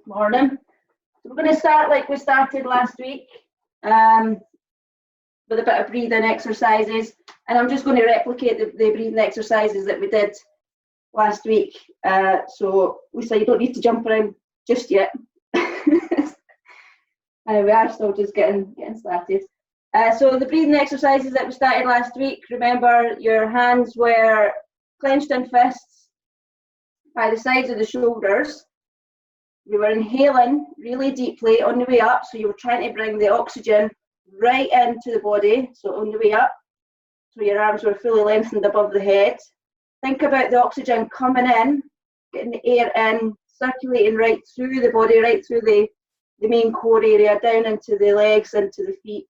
Morning. So we're going to start like we started last week, with a bit of breathing exercises, and I'm just going to replicate the breathing exercises that we did last week. So Lisa, you don't need to jump around just yet. We are still just getting started. So the breathing exercises that we started last week, remember your hands were clenched in fists by the sides of the shoulders. You were inhaling really deeply on the way up, so you were trying to bring the oxygen right into the body, so on the way up, so your arms were fully lengthened above the head. Think about the oxygen coming in, getting the air in, circulating right through the body, right through the main core area, down into the legs, into the feet.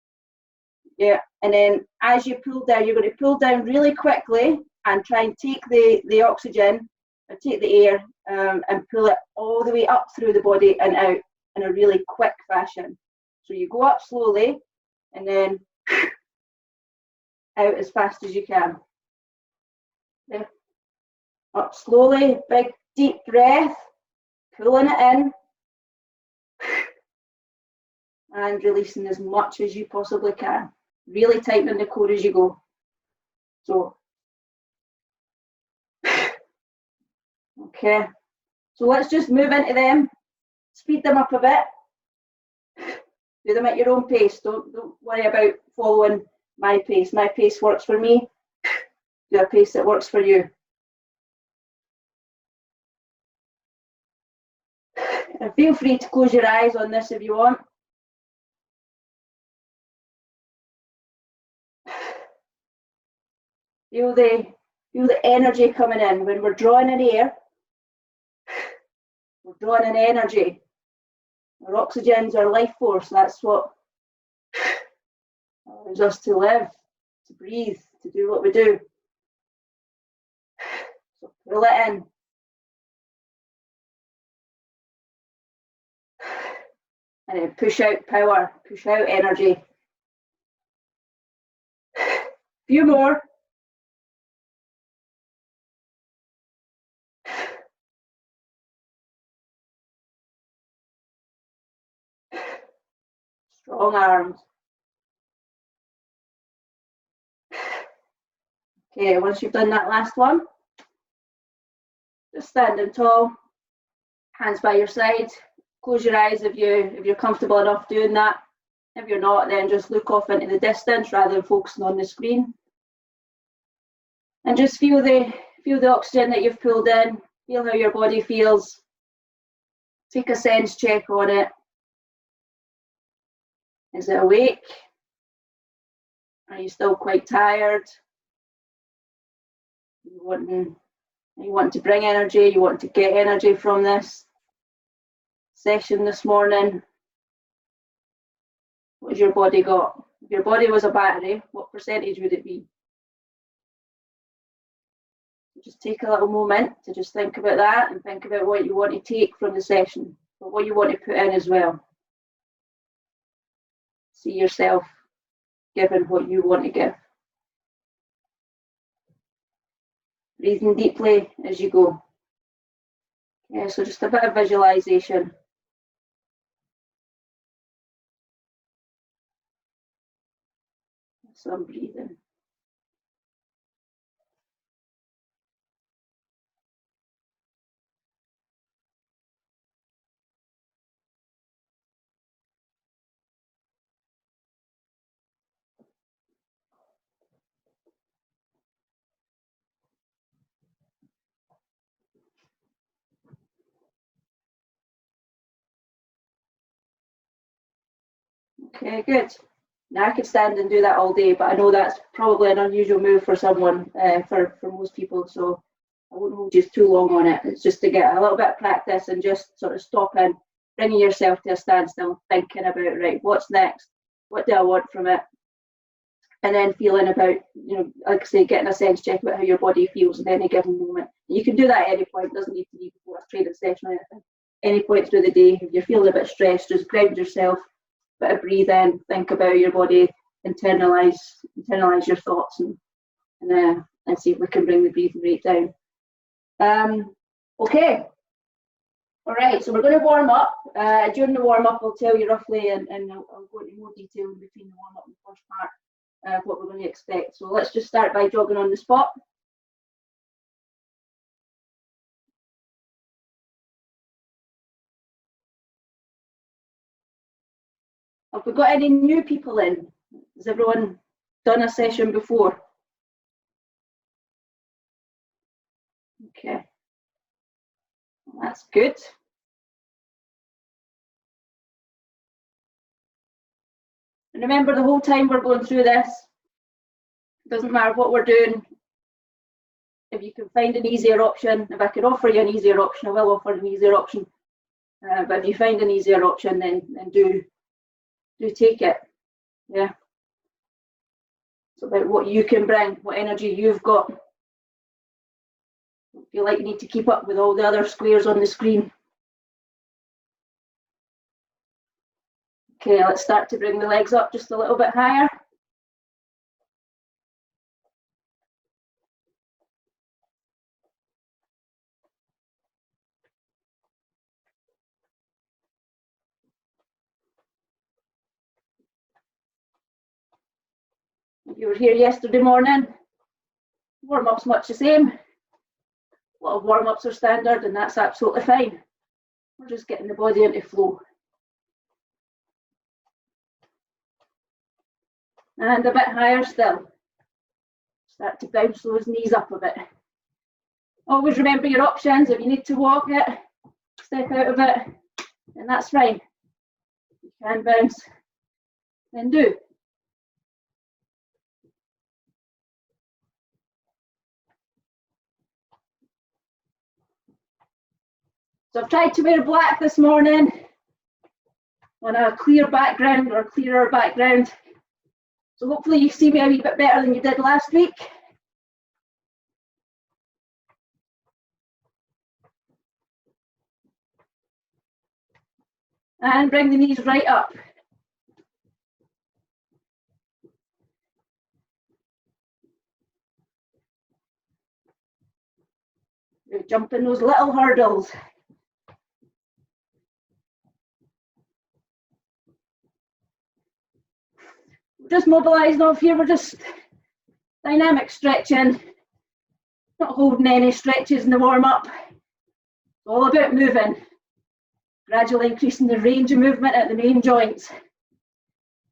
Yeah, and then as you pull down, you're going to pull down really quickly and try and take the oxygen, or take the air, and pull it all the way up through the body and out in a really quick fashion. So you go up slowly and then out as fast as you can. Yeah. Up slowly, big deep breath, pulling it in and releasing as much as you possibly can. Really tightening the core as you go. So, okay. So let's just move into them, speed them up a bit. Do them at your own pace. Don't worry about following my pace. My pace works for me. Do a pace that works for you. And feel free to close your eyes on this if you want. Feel the energy coming in. When we're drawing in air, we're drawing in energy. Our oxygen's our life force. That's what allows us to live, to breathe, to do what we do. So pull it in. And then push out power, push out energy. A few more. Strong arms. Okay, once you've done that last one, just standing tall, hands by your side. Close your eyes if you're comfortable enough doing that. If you're not, then just look off into the distance rather than focusing on the screen. And just feel the oxygen that you've pulled in. Feel how your body feels. Take a sense check on it. Is it awake? Are you still quite tired? You want to bring energy, you want to get energy from this session this morning. What has your body got? If your body was a battery, what percentage would it be? Just take a little moment to just think about that and think about what you want to take from the session, but what you want to put in as well. See yourself giving what you want to give. Breathing deeply as you go. Yeah, so just a bit of visualization. So I'm breathing. Okay, good. Now I could stand and do that all day, but I know that's probably an unusual move for someone, for most people, so I won't hold you too long on it. It's just to get a little bit of practice and just sort of stopping, bringing yourself to a standstill, thinking about, right, what's next? What do I want from it? And then feeling about, like I say, getting a sense check about how your body feels at any given moment. You can do that at any point. It doesn't need to be before a training session or anything. Any point through the day, if you're feeling a bit stressed, just ground yourself. Bit of breathe in, think about your body, internalize your thoughts, and see if we can bring the breathing rate down. Okay, All right, so we're going to warm up. During the warm up, I'll tell you roughly, and I'll go into more detail in between the warm up and the first part of what we're going to expect. So let's just start by jogging on the spot. Have we got any new people in? Has everyone done a session before? Okay, well, that's good. And remember, the whole time we're going through this, it doesn't matter what we're doing. If you can find an easier option, if I can offer you an easier option, I will offer an easier option. But if you find an easier option, then do take it. Yeah. It's about what you can bring, what energy you've got. Don't feel like you need to keep up with all the other squares on the screen. Okay, let's start to bring the legs up just a little bit higher. If you were here yesterday morning, warm-up's much the same. A lot of warm-ups are standard, and that's absolutely fine. We're just getting the body into flow. And a bit higher still. Start to bounce those knees up a bit. Always remember your options. If you need to walk it, step out of it, and that's fine. If you can bounce, then do. So I've tried to wear black this morning on a clear background or clearer background. So hopefully you see me a wee bit better than you did last week. And bring the knees right up. You're jumping those little hurdles. Just mobilising off here, we're just dynamic stretching, not holding any stretches in the warm-up. It's all about moving, gradually increasing the range of movement at the main joints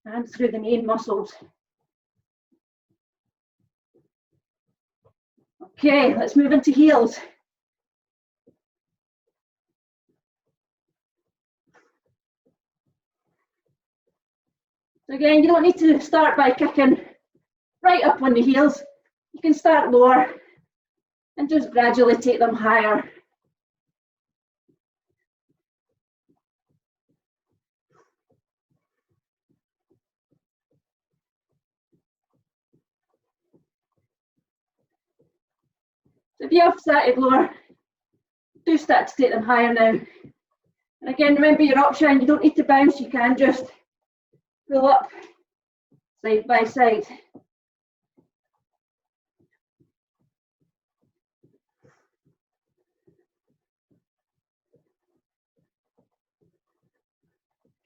and through the main muscles. Okay, let's move into heels. So again, you don't need to start by kicking right up on the heels. You can start lower and just gradually take them higher. So if you have started lower, do start to take them higher now. And again, remember your option, you don't need to bounce, you can just pull up side by side.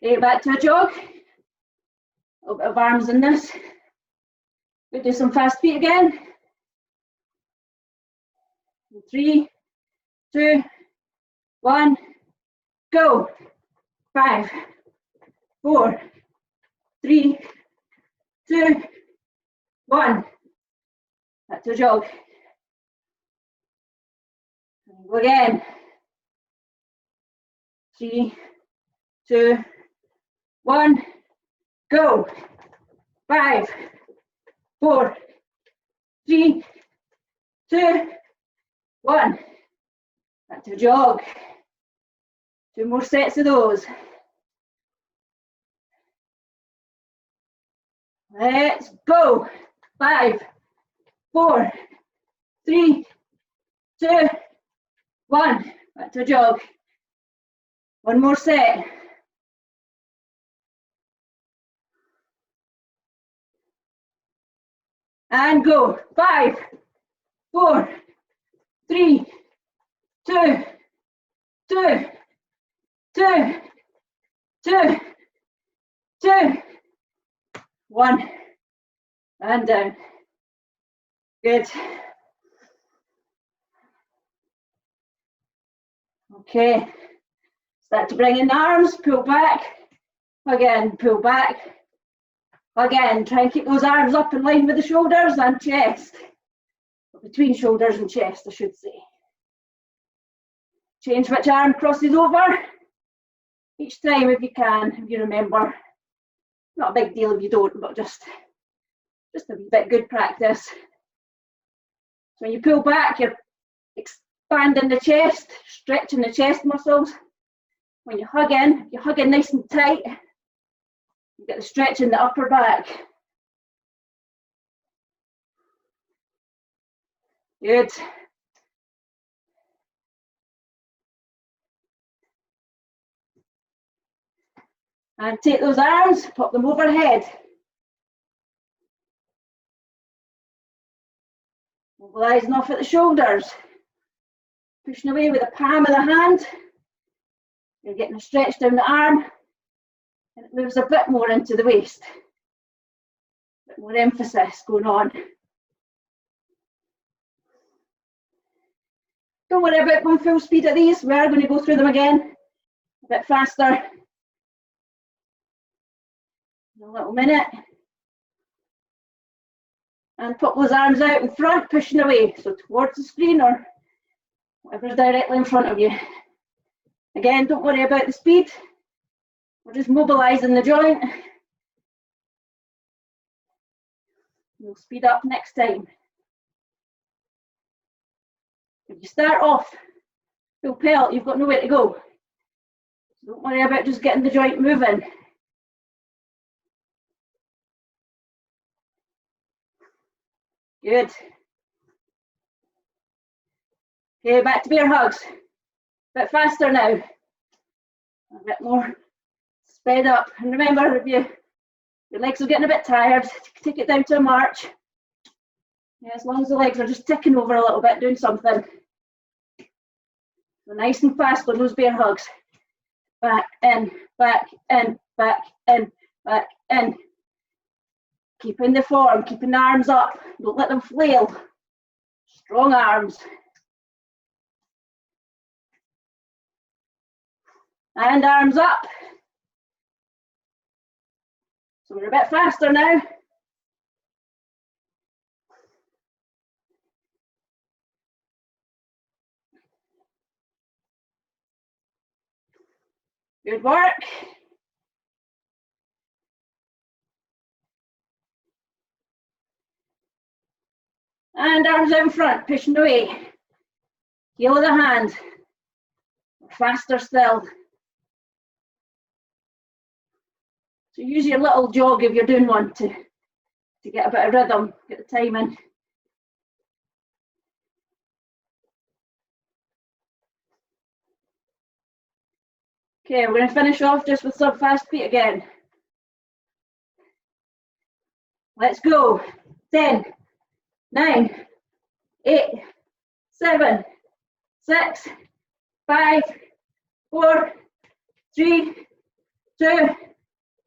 Okay, back to a jog. A little bit of arms in this. We'll do some fast feet again. 3, 2, 1, go. 5, 4, 3, 2, 1. Back to a jog. And go again. 3, 2, 1, go. 5, 4, 3, 2, 1. Back to a jog. 2 more sets of those. Let's go. 5, 4, 3, 2, 1. Back to a jog. 1 more set. And go. 5, 4, 3, 2, 2, 2, 2, 1, and down. Good. Okay, start to bring in the arms, pull back, again, pull back, again, try and keep those arms up in line with the shoulders and chest, between shoulders and chest, I should say. Change which arm crosses over each time if you can, if you remember. Not a big deal if you don't, but just a wee bit good practice. So when you pull back, you're expanding the chest, stretching the chest muscles. When you hug in, you're hugging nice and tight. You get the stretch in the upper back. Good. And take those arms, pop them overhead. Mobilising off at the shoulders. Pushing away with the palm of the hand. You're getting a stretch down the arm. And it moves a bit more into the waist. A bit more emphasis going on. Don't worry about going full speed at these. We are going to go through them again a bit faster. In a little minute. And put those arms out in front, pushing away. So towards the screen or whatever's directly in front of you. Again, don't worry about the speed. We're just mobilising the joint. We'll speed up next time. If you start off full pelt, you've got nowhere to go. So don't worry about just getting the joint moving. Good. Okay, back to bear hugs. A bit faster now. A bit more sped up. And remember, if your legs are getting a bit tired, take it down to a march. Yeah, as long as the legs are just ticking over a little bit, doing something. So nice and fast with those bear hugs. Back in, back in, back in, back in. Keeping the form, keeping the arms up. Don't let them flail. Strong arms. And arms up. So we're a bit faster now. Good work. And arms out in front, pushing away. Heel of the hand. Faster still. So use your little jog if you're doing one to get a bit of rhythm, get the timing. Okay, we're going to finish off just with some fast feet again. Let's go. 10, 9, 8, 7, 6, 5, 4, 3, 2,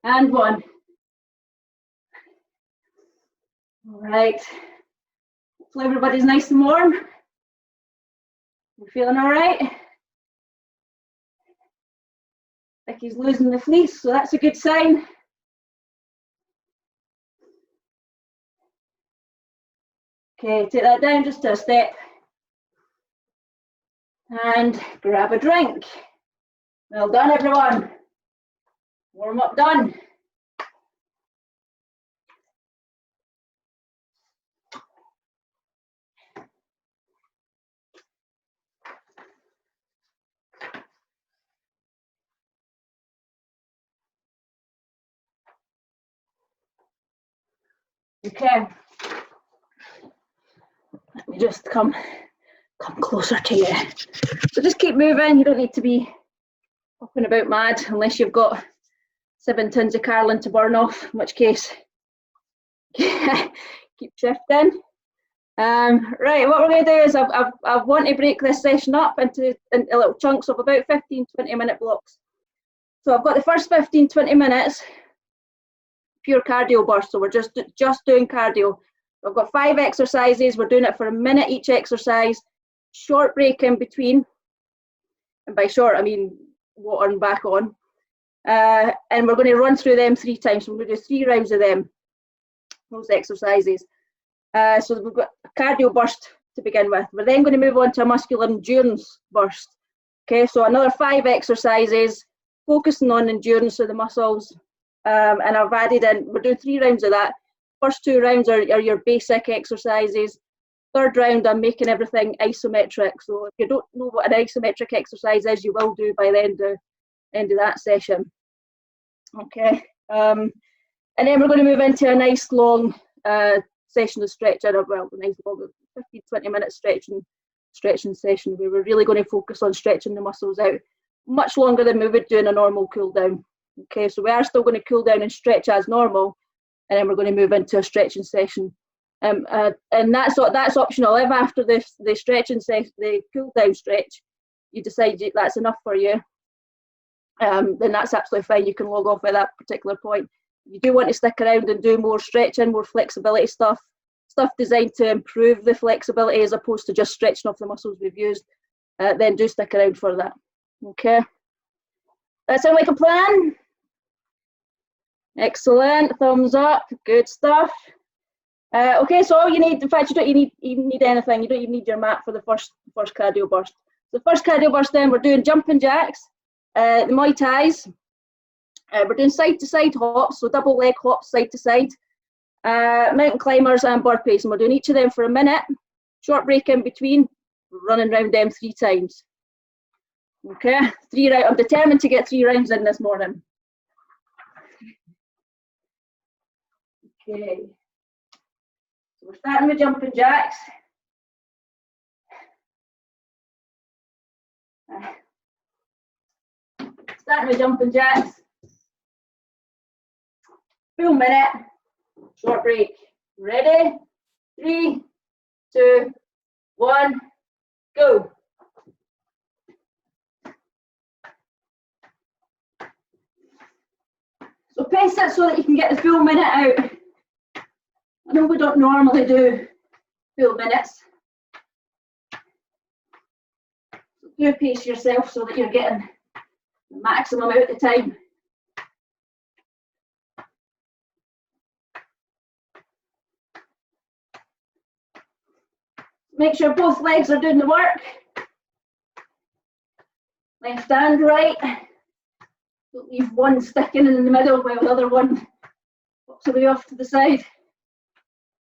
and 1. All right. Hopefully everybody's nice and warm. You feeling all right? Becky's losing the fleece, so that's a good sign. Okay, take that down just to a step. And grab a drink. Well done, everyone. Warm up done. Okay. Let me just come closer to you. So just keep moving. You don't need to be hopping about mad unless you've got 7 tons of carlin to burn off, in which case keep shifting. Right, what we're going to do is I want to break this session up into little chunks of about 15-20 minute blocks. So I've got the first 15-20 minutes, pure cardio burst. So we're just doing cardio. I've got 5 exercises. We're doing it for a minute each exercise. Short break in between. And by short, I mean water and back on. And we're going to run through them 3 times. So we're going to do 3 rounds of them, those exercises. So we've got a cardio burst to begin with. We're then going to move on to a muscular endurance burst. Okay, so another 5 exercises, focusing on endurance of the muscles. And I've added in, we're doing 3 rounds of that. First 2 rounds are your basic exercises. 3rd round, I'm making everything isometric. So if you don't know what an isometric exercise is, you will do by the end of that session. Okay, and then we're going to move into a nice long session of stretching. Well, a nice long 15-20 minute stretching session where we're really going to focus on stretching the muscles out much longer than we would do in a normal cool down. Okay, so we are still going to cool down and stretch as normal, and then we're going to move into a stretching session. And that's optional. If after the stretching session, the cool down stretch, you decide that's enough for you, then that's absolutely fine. You can log off at that particular point. If you do want to stick around and do more stretching, more flexibility stuff designed to improve the flexibility as opposed to just stretching off the muscles we've used, then do stick around for that. Okay, that sound like a plan? Excellent, thumbs up, good stuff. Okay, so all you need, in fact, you don't even need anything. You don't even need your mat for the first cardio burst. The first cardio burst, then we're doing jumping jacks, the Muay Thais. We're doing side to side hops, so double leg hops side to side, mountain climbers and burpees, and we're doing each of them for a minute. Short break in between. We're running around them 3 times. Okay, 3 rounds. I'm determined to get 3 rounds in this morning. Okay. So we're starting with jumping jacks. Starting with jumping jacks. Full minute. Short break. Ready? 3, 2, 1, go. So pace it so that you can get the full minute out. I know we don't normally do full minutes. So do pace yourself so that you're getting the maximum out of the time. Make sure both legs are doing the work. Left and right. Don't leave one sticking in the middle while the other one walks away off to the side.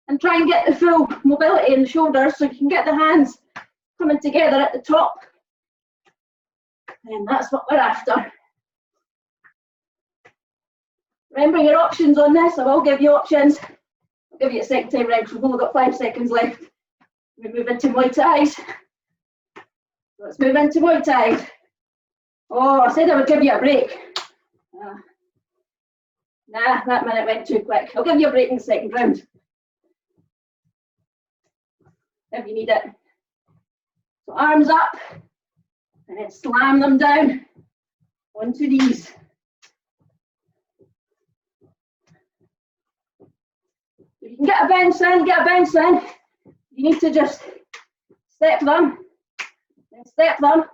And try and get the full mobility in the shoulders so you can get the hands coming together at the top. And that's what we're after. Remember your options on this. I will give you options. I'll give you a second time round because we've only got 5 seconds left. We move into Muay Thais. Let's move into Muay Thais. Oh, I said I would give you a break. Nah, that minute went too quick. I'll give you a break in the second round. If you need it. So arms up, and then slam them down onto these. If you can get a bounce in, get a bounce in. You need to just step them, then step them.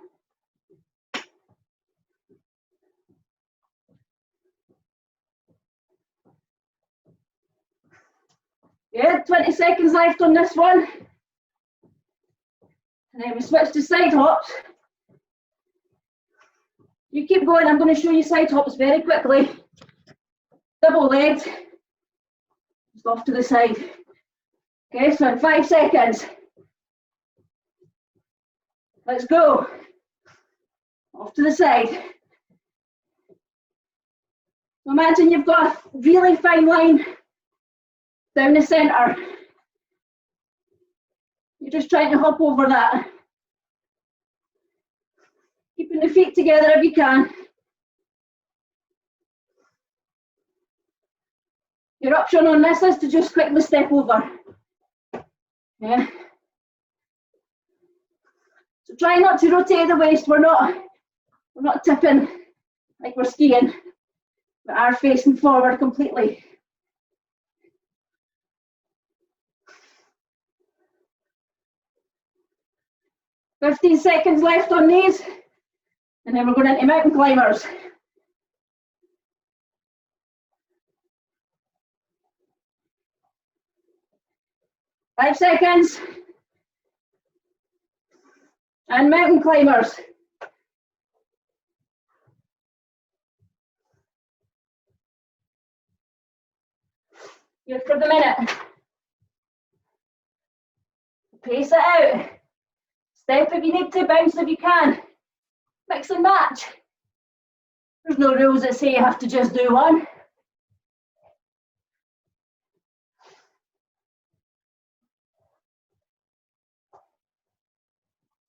Good, 20 seconds left on this one. And then we switch to side hops. You keep going, I'm going to show you side hops very quickly. Double legged, just off to the side. Okay, so in 5 seconds. Let's go. Off to the side. Imagine you've got a really fine line down the centre. You're just trying to hop over that. Keeping the feet together if you can. Your option on this is to just quickly step over. Yeah. So try not to rotate the waist. We're not tipping like we're skiing, but are facing forward completely. "15 seconds left on these, and then we're going into mountain climbers. "5 seconds. And mountain climbers. Good for the minute. Pace it out. Step if you need to, bounce if you can. Mix and match. There's no rules that say you have to just do one.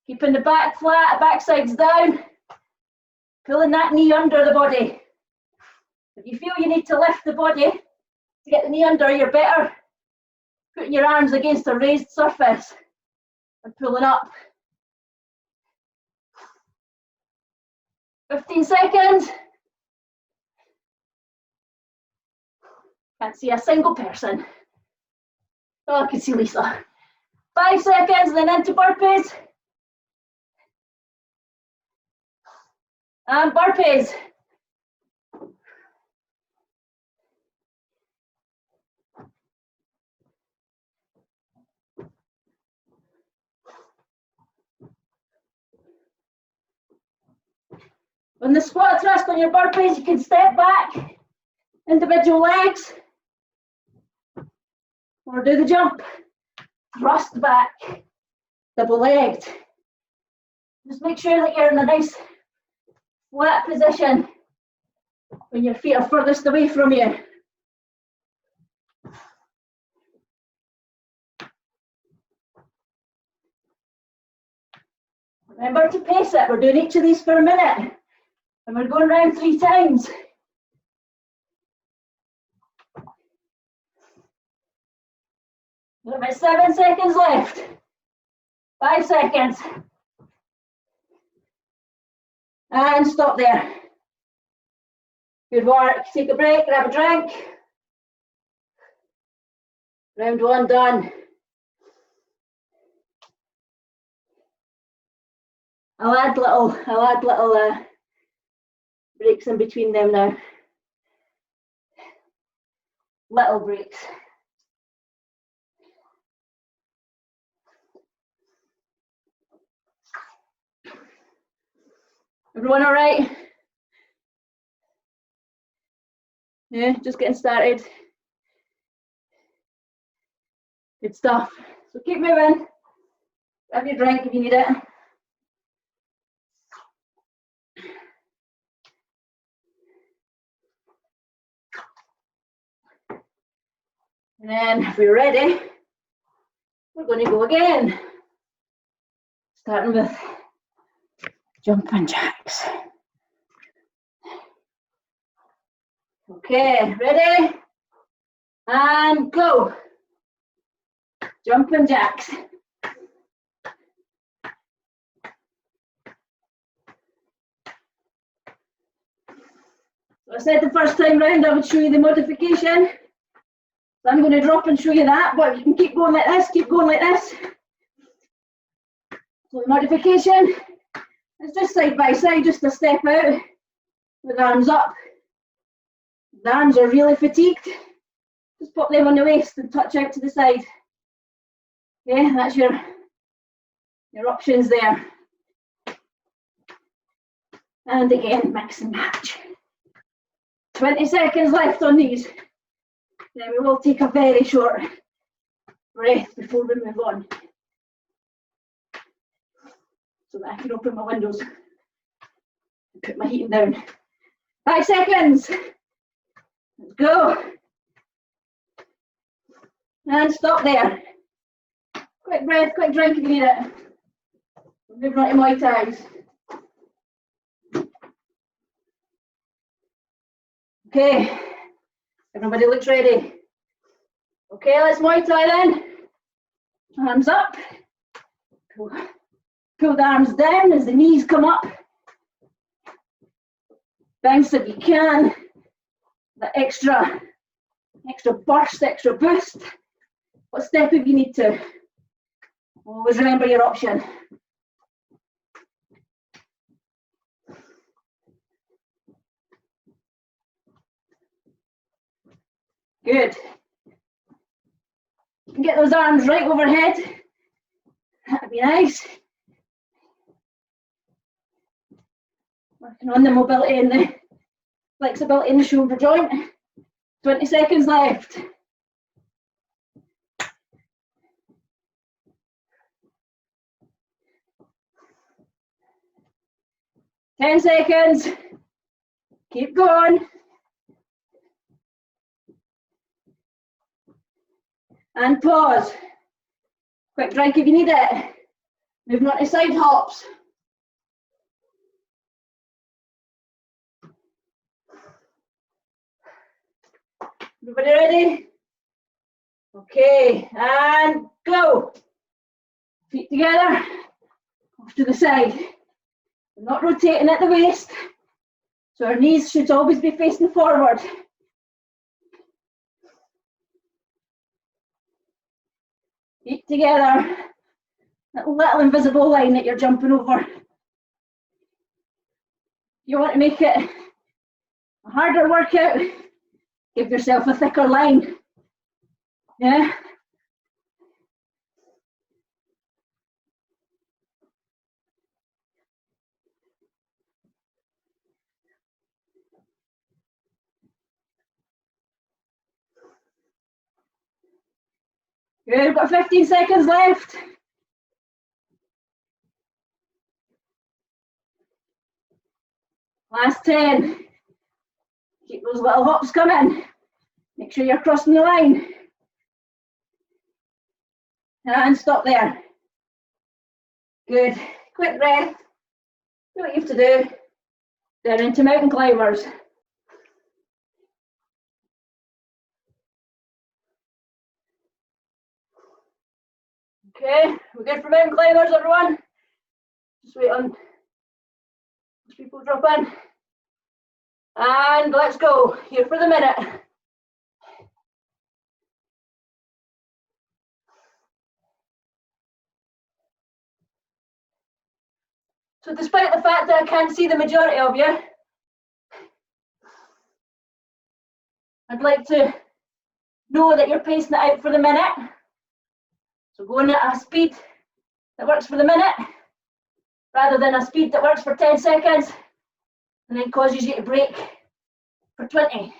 Keeping the back flat, backside's down. Pulling that knee under the body. If you feel you need to lift the body to get the knee under, you're better putting your arms against a raised surface and pulling up. 15 seconds. Can't see a single person. Oh, I can see Lisa. 5 seconds, and then into burpees. And burpees. On the squat thrust on your burpees, you can step back, individual legs, or do the jump, thrust back, double legged. Just make sure that you're in a nice flat position when your feet are furthest away from you. Remember to pace it. We're doing each of these for a minute. And we're going round 3 times. We've got 7 seconds left. 5 seconds. And stop there. Good work. Take a break, grab a drink. Round 1 done. I'll add little breaks in between them now. Little breaks. Everyone all right? Yeah, just getting started. Good stuff. So keep moving. Grab your drink if you need it. And then if we're ready, we're going to go again. Starting with jumping jacks. Okay, ready? And go. Jumping jacks. So I said the first time round I would show you the modification. So I'm going to drop and show you that, but you can keep going like this, keep going like this. So the modification is just side by side, just a step out with arms up. The arms are really fatigued. Just pop them on the waist and touch out to the side. Okay, that's your options there. And again, mix and match. 20 seconds left on these. Then we will take a very short breath before we move on. So that I can open my windows and put my heating down. 5 seconds. Let's go. And stop there. Quick breath, quick drink if you need it. We're moving on to Muay Thais. Okay, everybody looks ready. Okay, let's Muay Thai then. Arms up. Pull the arms down as the knees come up. bounce if you can. That extra burst, extra boost. What step if you need to. Always remember your option. Good. You can get those arms right overhead. That'd be nice. Working on the mobility and the flexibility in the shoulder joint. 20 seconds left. Ten seconds. Keep going. And pause. Quick drink if you need it. Moving on to side hops. Everybody ready? Okay, and go. Feet together, off to the side. We're not rotating at the waist, so our knees should always be facing forward. Feet together, that little invisible line that you're jumping over. You want to make it a harder workout, give yourself a thicker line. Yeah? Good, we've got 15 seconds left. Last 10. Keep those little hops coming. Make sure you're crossing the line. And stop there. Good. Quick breath. Do what you have to do. Down into mountain climbers. Okay, we're good for mountain climbers, everyone? Just wait on those people drop in. And let's go. Here for the minute. So despite the fact that I can't see the majority of you, I'd like to know that you're pacing it out for the minute. So going at a speed that works for the minute, rather than a speed that works for 10 seconds and then causes you to break for 20.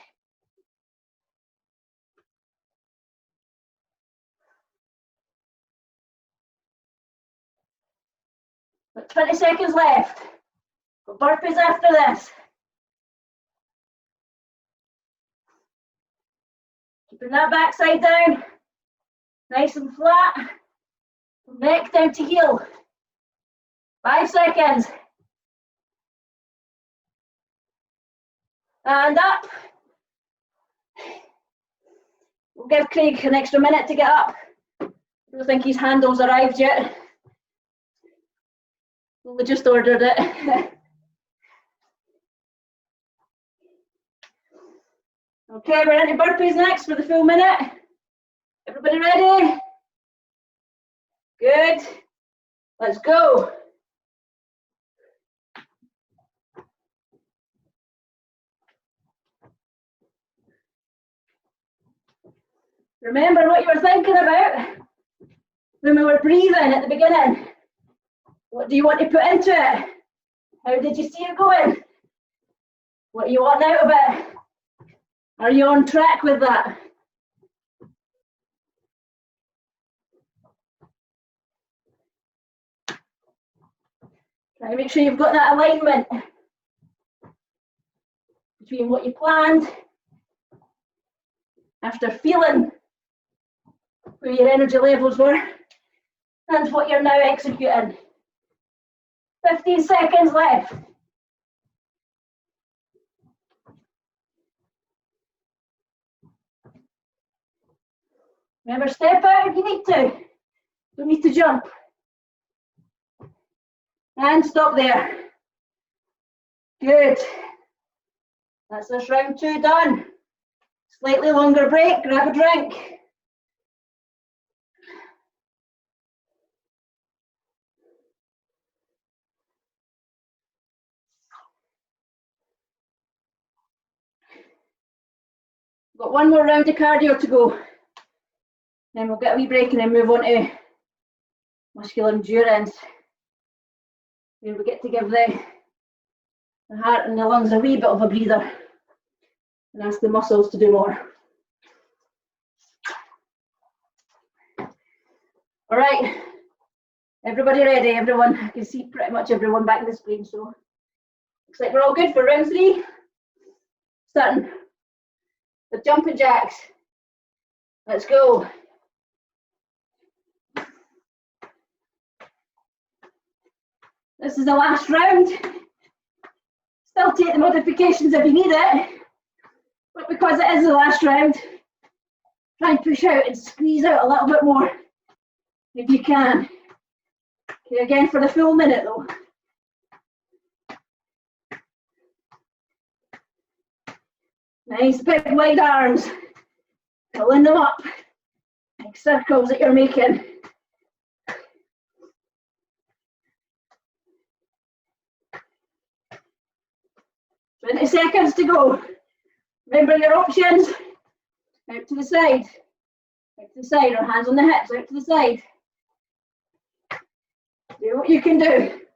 Got 20 seconds left. Got burpees after this. Keeping that backside down, nice and flat, from neck down to heel. 5 seconds. And up. We'll give Craig an extra minute to get up. I don't think his handle's arrived yet. We just ordered it. Okay, we're into burpees next for the full minute. Everybody ready? Good. Let's go. Remember what you were thinking about when we were breathing at the beginning. What do you want to put into it? How did you see it going? What do you want out of it? Are you on track with that? Try to make sure you've got that alignment between what you planned after feeling where your energy levels were and what you're now executing. 15 seconds left. Remember, step out if you need to. Don't need to jump. And stop there. Good. That's this round 2 done. Slightly longer break, grab a drink. Got one more round of cardio to go. Then we'll get a wee break and then move on to muscular endurance. Where we get to give the heart and the lungs a wee bit of a breather and ask the muscles to do more. All right, everybody ready? Everyone, I can see pretty much everyone back in the screen, so looks like we're all good for round 3. Starting with jumping jacks. Let's go. This is the last round. Still take the modifications if you need it, but because it is the last round, try and push out and squeeze out a little bit more if you can. Okay, again for the full minute though. Nice big wide arms, pulling them up, big circles that you're making. "20 seconds to go." Remember your options. Out to the side, or hands on the hips, out to the side. Do what you can do.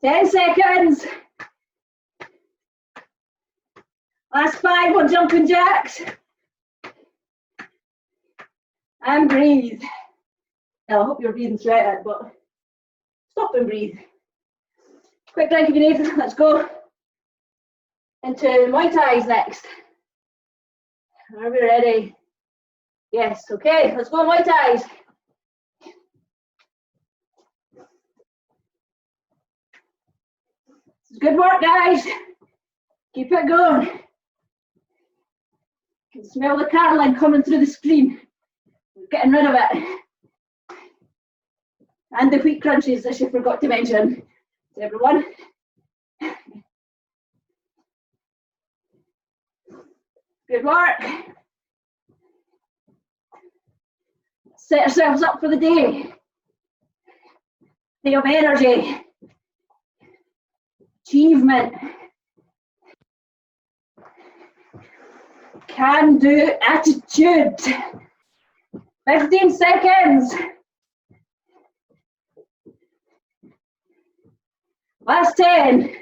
10 seconds. Last 5 on jumping jacks. And breathe. Now, I hope you're breathing throughout it, but stop and breathe. Quick drink if you need. Let's go into Muay Thais next. Are we ready? Yes, okay, let's go Muay Thais. This is good work, guys. Keep it going. You can smell the carolyn coming through the screen. We're getting rid of it. And the wheat crunches that she forgot to mention to everyone. Good work. Set ourselves up for the day. Day of energy. Achievement. Can-do attitude. 15 seconds. Last 10.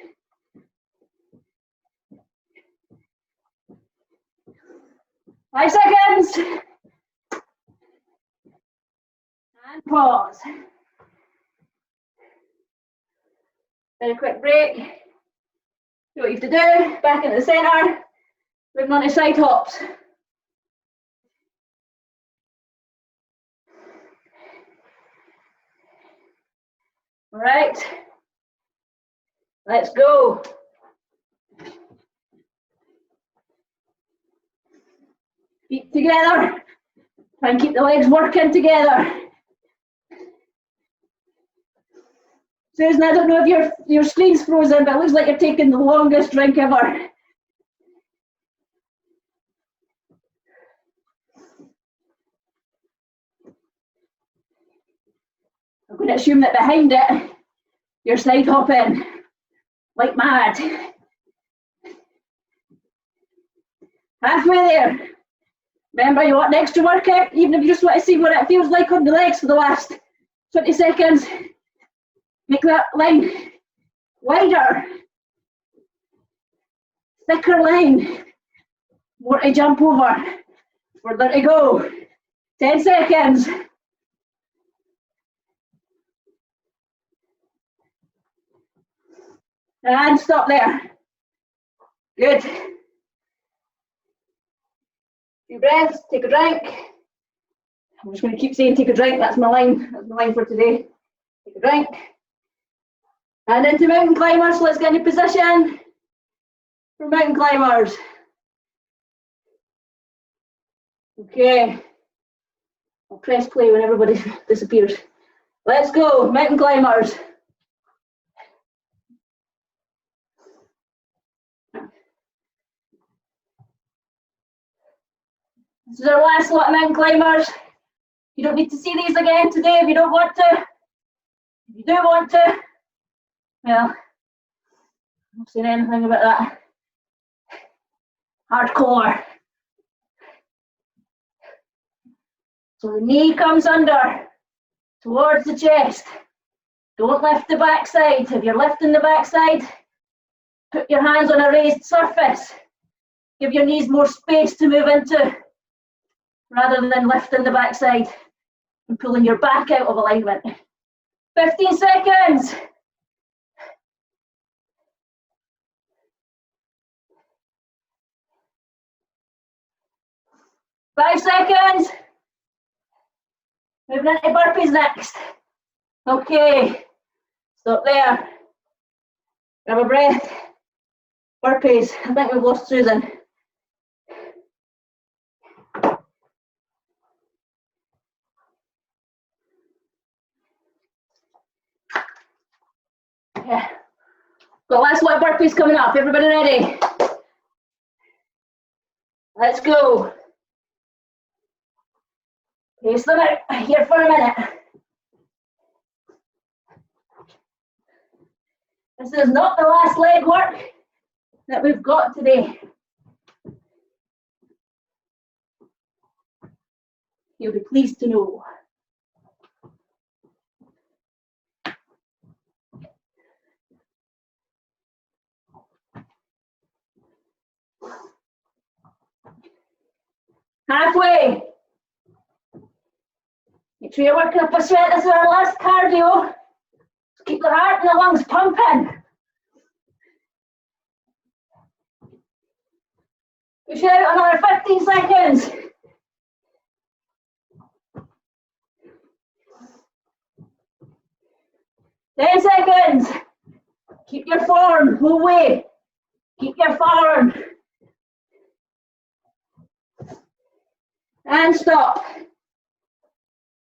Five seconds. And pause. Very quick break. Do what you have to do. Back into the centre. Moving on to side hops. All right. Let's go. Feet together. Try and keep the legs working together. Susan, I don't know if your screen's frozen, but it looks like you're taking the longest drink ever. I'm going to assume that behind it, you're side hopping like mad. Halfway there. Remember, you want an extra workout, even if you just want to see what it feels like on the legs for the last 20 seconds. Make that line wider, thicker line, more to jump over, further to go. 10 seconds. And stop there. Good. Few breaths, take a drink. I'm just going to keep saying take a drink, that's my line for today. Take a drink. And into mountain climbers, let's get in position for mountain climbers. Okay, I'll press play when everybody disappears. Let's go, mountain climbers. This is our last lot of mountain climbers. You don't need to see these again today if you don't want to. If you do want to, well, I'm not saying anything about that. Hardcore. So the knee comes under, towards the chest. Don't lift the backside. If you're lifting the backside, put your hands on a raised surface. Give your knees more space to move into, rather than lifting the backside and pulling your back out of alignment. 15 seconds. 5 seconds. Moving into burpees next. Okay, stop there. Grab a breath. Burpees. I think we've lost Susan. Yeah. Got last lot of burpees coming up. Everybody ready? Let's go. Pace them out here for a minute. This is not the last leg work that we've got today. You'll be pleased to know. Halfway. Make sure you're working up a sweat. This is our last cardio. So keep the heart and the lungs pumping. Push out another 15 seconds. Ten seconds. Keep your form. Whole way. Keep your form. And stop.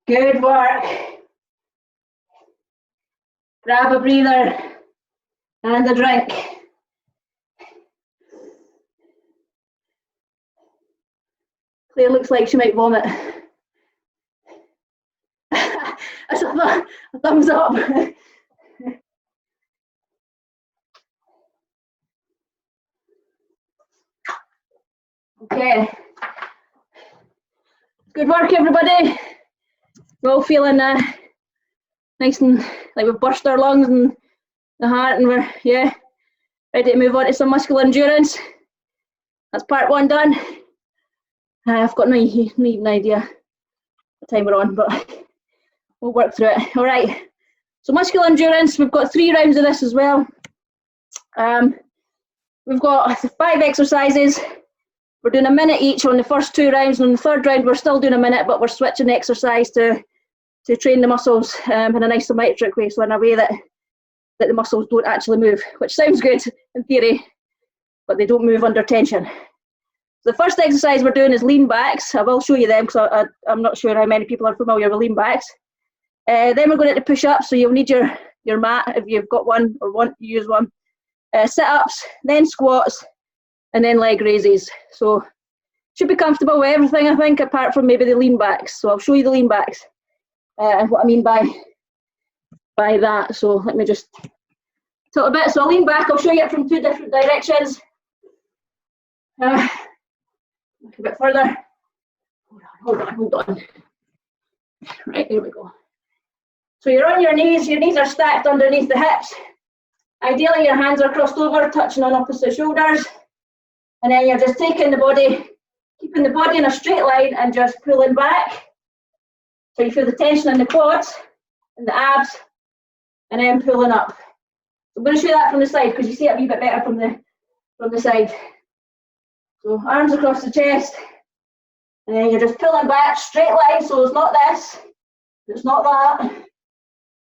Good work. Grab a breather and a drink. Claire looks like she might vomit. That's a thumbs up. Okay. Good work, everybody. We're all feeling nice and like we've burst our lungs and the heart, and we're ready to move on to some muscular endurance. That's part one done. I've got no even idea what time we're on, but we'll work through it. All right. So muscular endurance. We've got 3 rounds of this as well. We've got 5 exercises. We're doing a minute each on the first 2 rounds, and on the third round we're still doing a minute, but we're switching the exercise to train the muscles in an isometric way, so in a way that the muscles don't actually move, which sounds good in theory, but they don't move under tension. The first exercise we're doing is lean backs. I will show you them because I'm not sure how many people are familiar with lean backs. Then we're going into push-ups, so you'll need your mat if you've got one or want to use one. Sit-ups, then squats, and then leg raises. So should be comfortable with everything, I think, apart from maybe the lean backs. So I'll show you the lean backs and what I mean by that. So let me just tilt a bit. So I'll lean back. I'll show you it from 2 different directions. Look a bit further. Hold on. Right, here we go. So you're on your knees are stacked underneath the hips. Ideally your hands are crossed over, touching on opposite shoulders. And then you're just taking the body, keeping the body in a straight line and just pulling back. So you feel the tension in the quads and the abs, and then pulling up. I'm going to show you that from the side because you see it a wee bit better from the side. So arms across the chest, and then you're just pulling back, straight line, so it's not this, it's not that.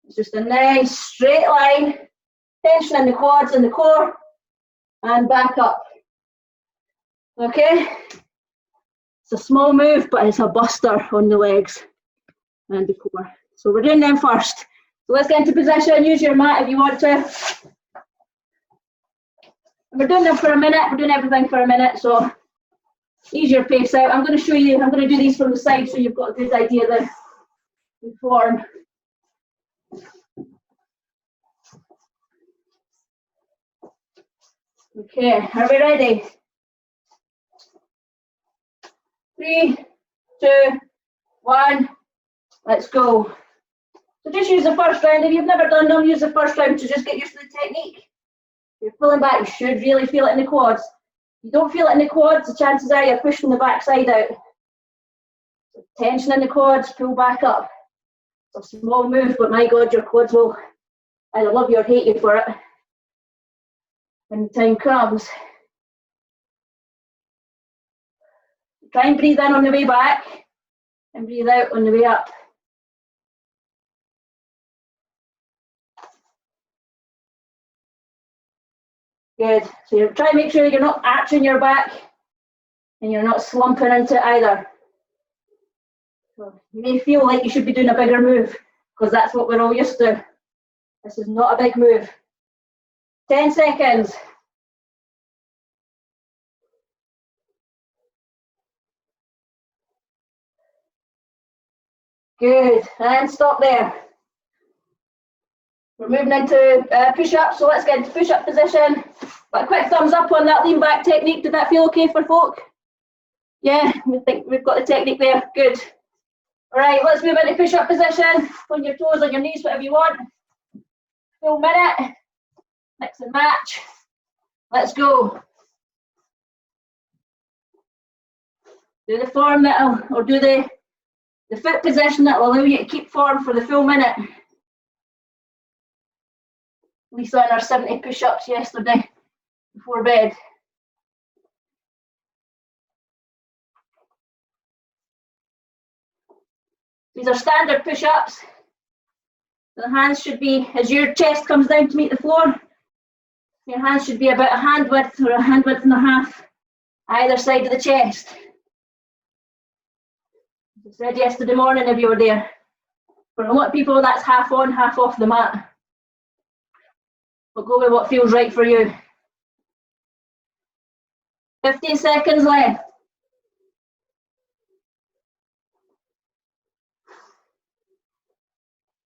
It's just a nice straight line, tension in the quads and the core, and back up. Okay? It's a small move, but it's a buster on the legs and the core. So we're doing them first. So let's get into position, use your mat if you want to. We're doing them for a minute, we're doing everything for a minute, so Ease your pace out. I'm going to show you, I'm going to do these from the side so you've got a good idea of the form. Okay, are we ready? 3, 2, 1, let's go. So just use the first round. If you've never done them, use the first round to just get used to the technique. If you're pulling back, you should really feel it in the quads. If you don't feel it in the quads, the chances are you're pushing the backside out. So tension in the quads, pull back up. It's a small move, but my God, your quads will either love you or hate you for it when the time comes. Try and breathe in on the way back and breathe out on the way up. Good. So you try and make sure you're not arching your back and you're not slumping into it either. So you may feel like you should be doing a bigger move because that's what we're all used to. This is not a big move. 10 seconds. Good, and stop there. We're moving into push-ups, so let's get into push-up position. But a quick thumbs up on that lean back technique. Did that feel okay for folk? Yeah, we think we've got the technique there. Good. All right, let's move into push-up position. On your toes, on your knees, whatever you want. Full minute. Mix and match. Let's go. Do the form that'll, or do the foot position that will allow you to keep form for the full minute. Lisa and our 70 push-ups yesterday before bed. These are standard push-ups. The hands should be, as your chest comes down to meet the floor, your hands should be about a hand width or a hand width and a half either side of the chest. As I said yesterday morning if you were there. For a lot of people that's half on, half off the mat. But go with what feels right for you. 15 seconds left.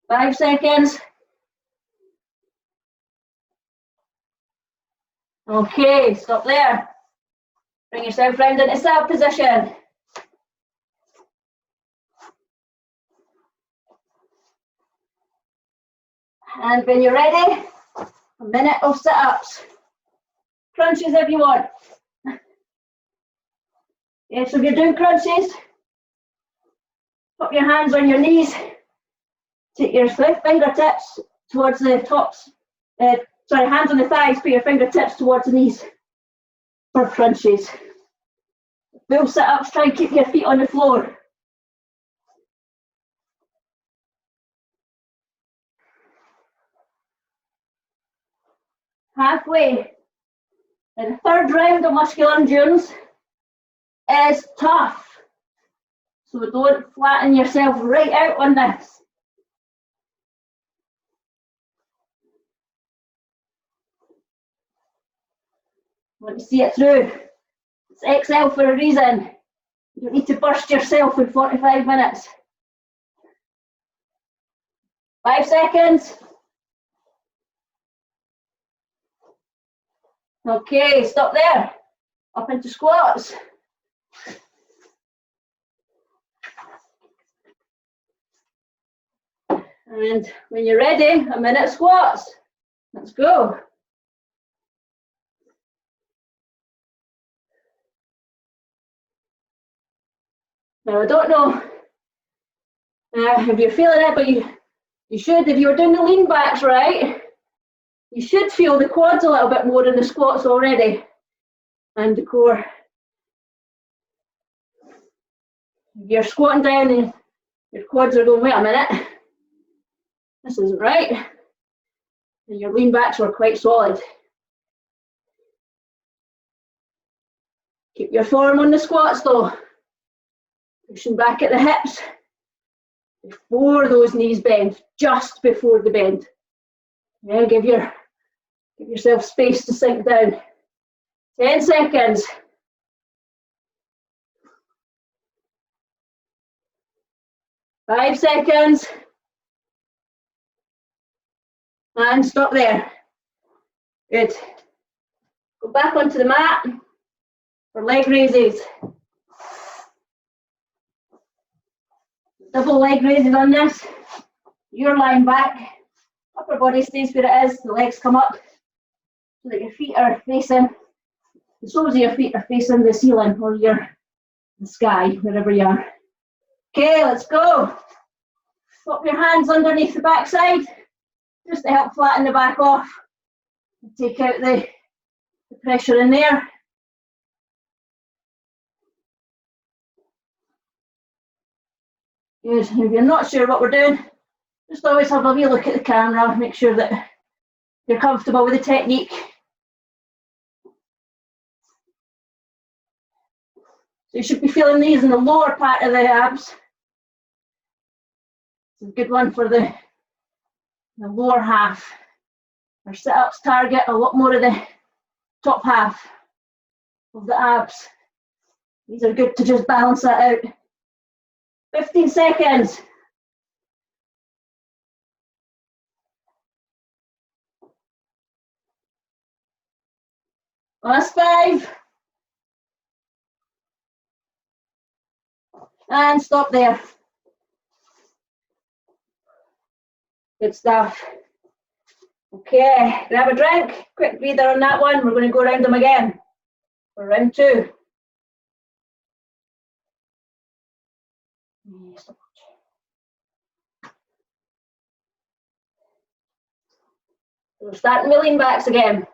5 seconds. Okay, stop there. Bring yourself round into side position. And when you're ready, a minute of sit-ups. Crunches if you want. Yeah, so if you're doing crunches, put your hands on your knees. Take your fingertips towards the tops. Hands on the thighs, put your fingertips towards the knees for crunches. Full sit-ups, try and keep your feet on the floor. Halfway. And the third round of muscular endurance is tough. So don't flatten yourself right out on this. Want to see it through. It's XL for a reason. You don't need to burst yourself in 45 minutes. 5 seconds. Okay, stop there. Up into squats. And when you're ready, a minute squats. Let's go. Now I don't know if you're feeling it, but you should, if you were doing the lean backs right, you should feel the quads a little bit more in the squats already, and the core. If you're squatting down and your quads are going, wait a minute, this isn't right, and your lean backs were quite solid. Keep your form on the squats though. Pushing back at the hips before those knees bend, just before the bend. Yeah, give yourself space to sink down. 10 seconds. 5 seconds. And stop there. Good. Go back onto the mat for leg raises. Double leg raises on this. You're lying back. Upper body stays where it is. The legs come up so that your feet are facing, the soles of your feet are facing the ceiling or the sky, wherever you are. Okay, let's go. Pop your hands underneath the backside just to help flatten the back off and take out the pressure in there. Good. And if you're not sure what we're doing, just always have a wee look at the camera, make sure that you're comfortable with the technique. So you should be feeling these in the lower part of the abs. It's a good one for the lower half. Our sit-ups target a lot more of the top half of the abs. These are good to just balance that out. 15 seconds. Last 5. And stop there. Good stuff. Okay, grab a drink. Quick breather on that one. We're going to go around them again for round 2. We're starting with lean backs again.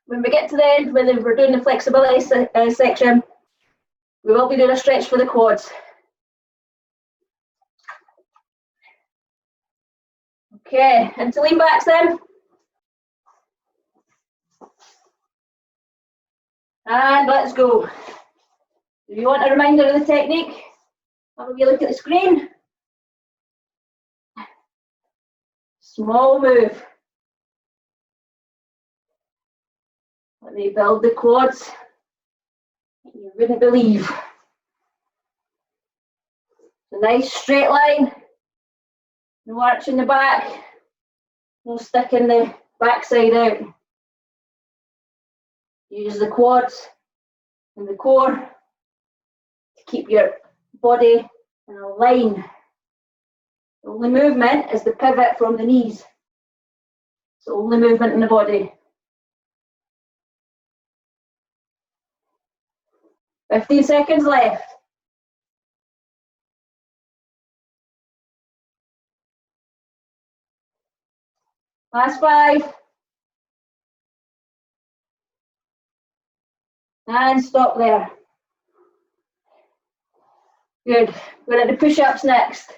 When we get to the end, when we're doing the flexibility section, we will be doing a stretch for the quads. Okay, into lean backs then. And let's go. If you want a reminder of the technique, have a wee look at the screen. Small move. Let me build the quads. You wouldn't believe. A nice straight line. No arch in the back. No sticking the backside out. Use the quads and the core to keep your body in a line. The only movement is the pivot from the knees. It's the only movement in the body. 15 seconds left. Last 5. And stop there. Good. We're into push-ups next.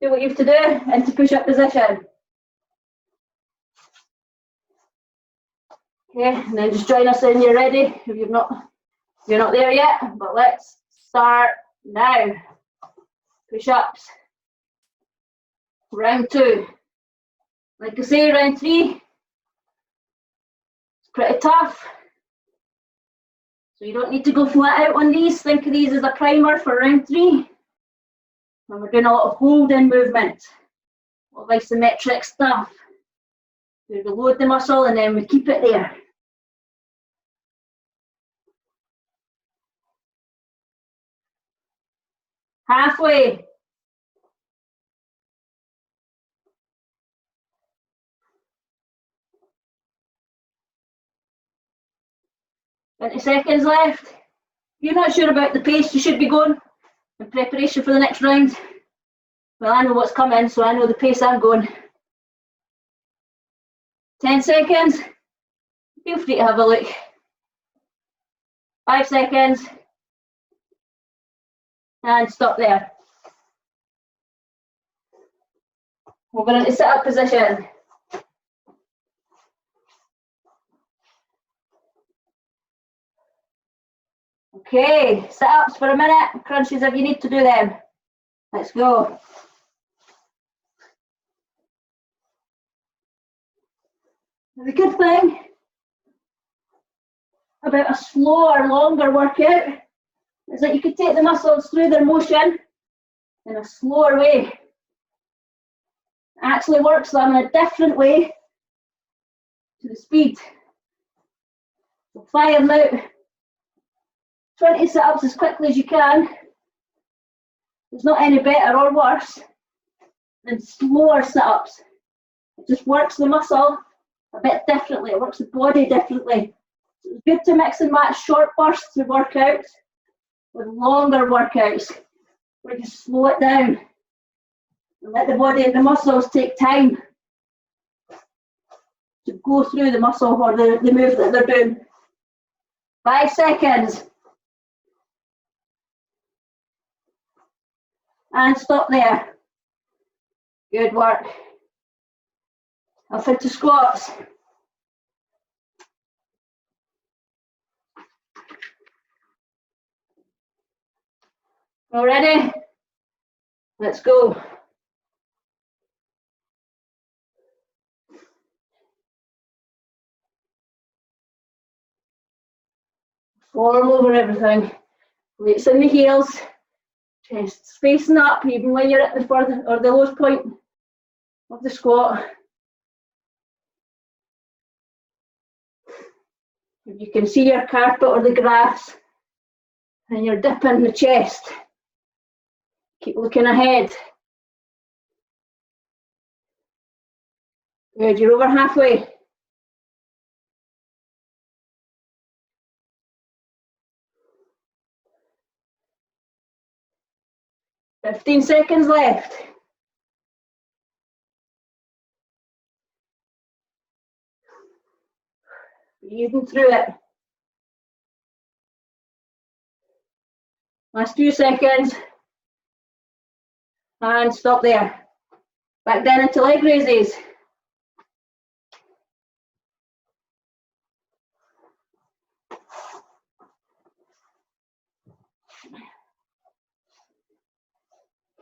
Do what you have to do into push-up position. Okay, and then just join us in. You're ready. If you're not there yet, but let's start now. Push-ups. Round 2. Like I say, round 3. It's pretty tough. So you don't need to go flat out on these. Think of these as a primer for round 3. And we're doing a lot of hold-in movement, a lot of isometric stuff. We reload the muscle and then we keep it there. Halfway. Twenty seconds left. If you're not sure about the pace you should be going in preparation for the next round, well, I know what's coming, so I know the pace I'm going. 10 seconds. Feel free to have a look. 5 seconds. And stop there. We're going into sit-up position. Okay, sit-ups for a minute, crunches if you need to do them. Let's go. The good thing about a slower, longer workout is that you could take the muscles through their motion in a slower way. It actually works them in a different way to the speed. So fire them out 20 sit-ups as quickly as you can. It's not any better or worse than slower sit-ups. It just works the muscle a bit differently. It works the body differently. So it's good to mix and match short bursts of workouts with longer workouts where you slow it down and let the body and the muscles take time to go through the muscle or the move that they're doing. 5 seconds. And stop there. Good work. Off into squats. All ready? Let's go. Form over everything. Weights in the heels. Chest facing up even when you're at the further or the lowest point of the squat. If you can see your carpet or the grass and you're dipping the chest, keep looking ahead. Good, you're over halfway. "15 seconds left. Breathing through it. Last few seconds. And stop there. Back down into leg raises.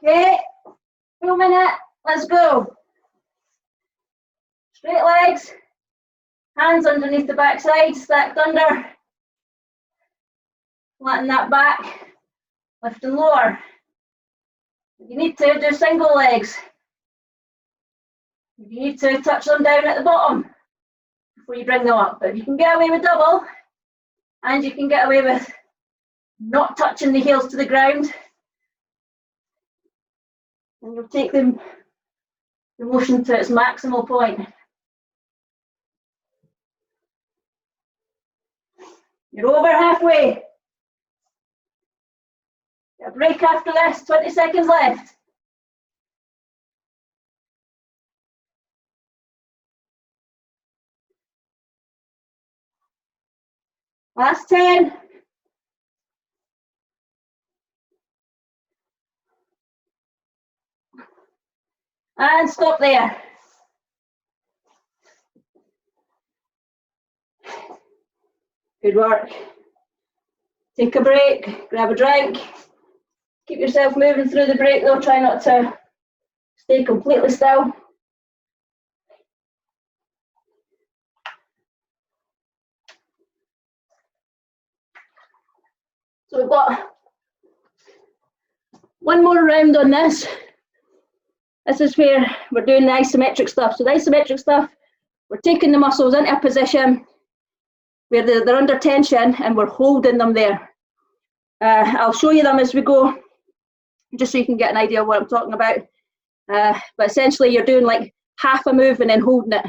Okay, 2 minutes, let's go. Straight legs, hands underneath the backside, stacked under. Flatten that back, lift and lower. If you need to, do single legs. If you need to, touch them down at the bottom before you bring them up. But if you can get away with double, and you can get away with not touching the heels to the ground, and you'll take the motion to its maximal point. You're over halfway. Get a break after this, 20 seconds left. Last 10. And stop there. Good work. Take a break, grab a drink. Keep yourself moving through the break though, try not to stay completely still. So we've got one more round on this. This is where we're doing the isometric stuff. So the isometric stuff, we're taking the muscles into a position where they're under tension and we're holding them there. I'll show you them as we go, just so you can get an idea of what I'm talking about. But essentially you're doing like half a move and then holding it.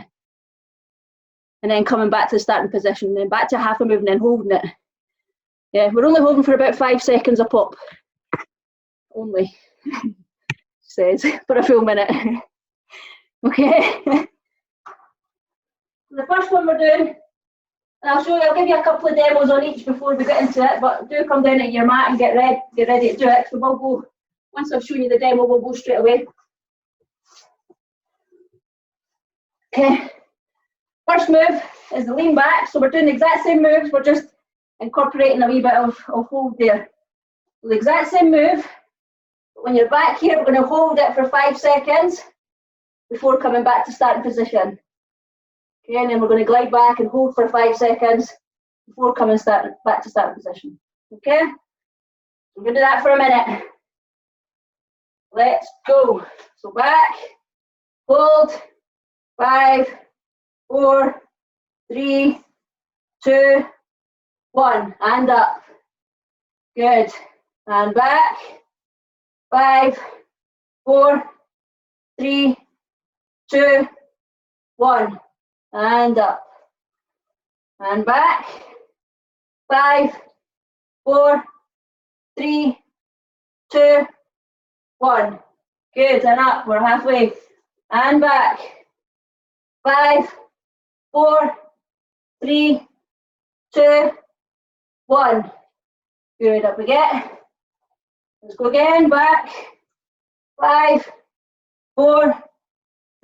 And then coming back to the starting position, then back to half a move and then holding it. Yeah, we're only holding for about 5 seconds a pop. Only. Says for a full minute. Okay. The first one we're doing, and I'll give you a couple of demos on each before we get into it, but do come down at your mat and get ready to do it. So we'll go, once I've shown you the demo, we'll go straight away. Okay. First move is the lean back. So we're doing the exact same moves, we're just incorporating a wee bit of hold there. So the exact same move. When you're back here, we're going to hold it for 5 seconds before coming back to starting position. Okay, and then we're going to glide back and hold for 5 seconds before coming back to starting position. Okay? We're going to do that for a minute. Let's go. So back, hold, 5, 4, 3, 2, 1, and up. Good. And back, 5, 4, 3, 2, 1, and up. And back, 5, 4, 3, 2, 1. Good, and up, we're halfway. And back, 5, 4, 3, 2, 1. Good, up we get. Let's go again, back, 5, 4,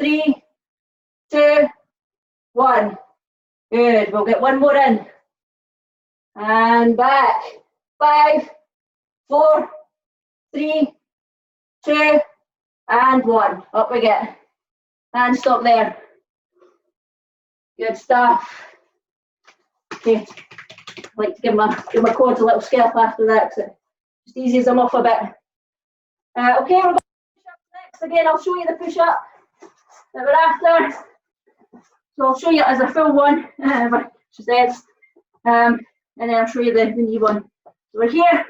3, 2, 1. Good, we'll get one more in. And back, 5, 4, 3, 2, and 1. Up we get. And stop there. Good stuff. Okay, I'd like to give my quads a little scalp after that, because it just eases them off a bit. Okay, we're going to push-ups next. Again, I'll show you the push-up that we're after. So I'll show you it as a full one, she says, and then I'll show you the knee one. So we're here,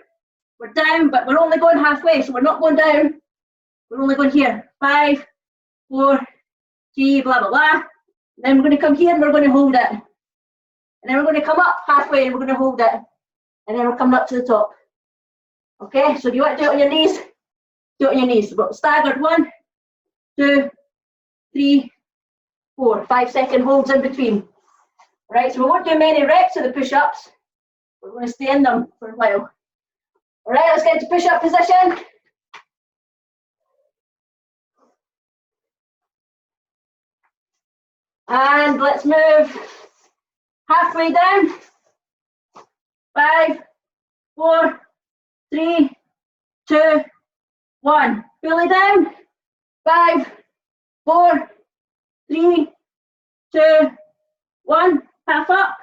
we're down, but we're only going halfway, so we're not going down. We're only going here. 5, 4, 3, blah, blah, blah. And then we're going to come here and we're going to hold it. And then we're going to come up halfway and we're going to hold it. And then we're coming up to the top. Okay, so if you want to do it on your knees, do it on your knees. But staggered 1, 2, 3, 4. 5-second holds in between. Right, so we won't do many reps of the push-ups. We're going to stay in them for a while. All right, let's get to push-up position. And let's move halfway down. 5, 4, 3, 2, 1. Fully down. 5, 4, 3, 2, 1. Half up.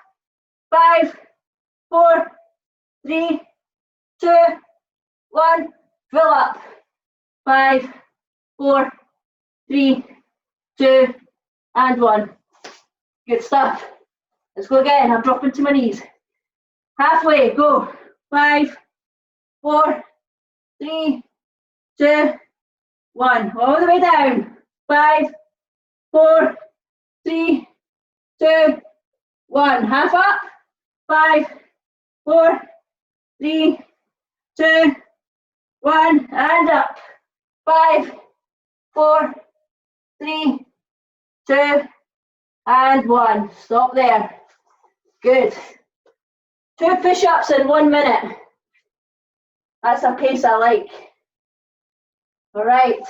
5, 4, 3, 2, 1. Fill up. 5, 4, 3, 2, and 1. Good stuff. Let's go again. I'm dropping to my knees. Halfway, go. 5, 4, 3, 2, 1. All the way down. 5, 4, 3, 2, 1. Half up. 5, 4, 3, 2, 1. And up. 5, 4, 3, 2, and 1. Stop there. Good. 2 push-ups in 1 minute. That's a pace I like. All right.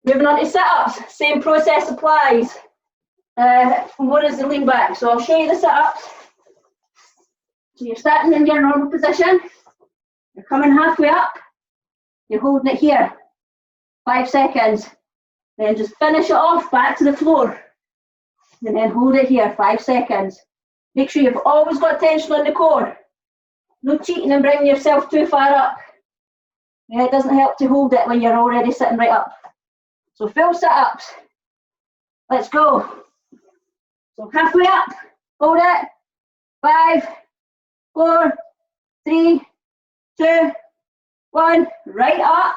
Moving on to sit-ups. Same process applies. What is the lean back? So I'll show you the sit-ups. So you're starting in your normal position. You're coming halfway up. You're holding it here. 5 seconds. Then just finish it off back to the floor. And then hold it here, 5 seconds. Make sure you've always got tension on the core. No cheating and bringing yourself too far up. Yeah, it doesn't help to hold it when you're already sitting right up. So full sit-ups. Let's go. So halfway up, hold it. 5, 4, 3, 2, 1. Right up,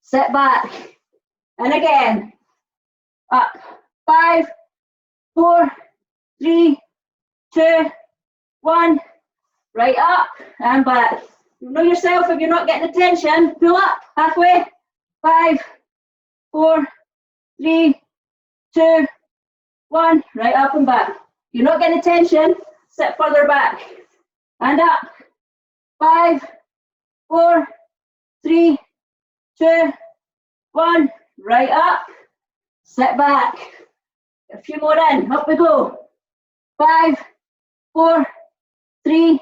sit back. And again. Up. 5, 4, 3, 2, 1. Right up and back. You know yourself if you're not getting the tension. Pull up halfway. 5, 4, 3, 2, 1. Right up and back. If you're not getting the tension, sit further back. And up. 5, 4, 3, 2, 1. Right up. Sit back. A few more in. Up we go. 5, 4, 3,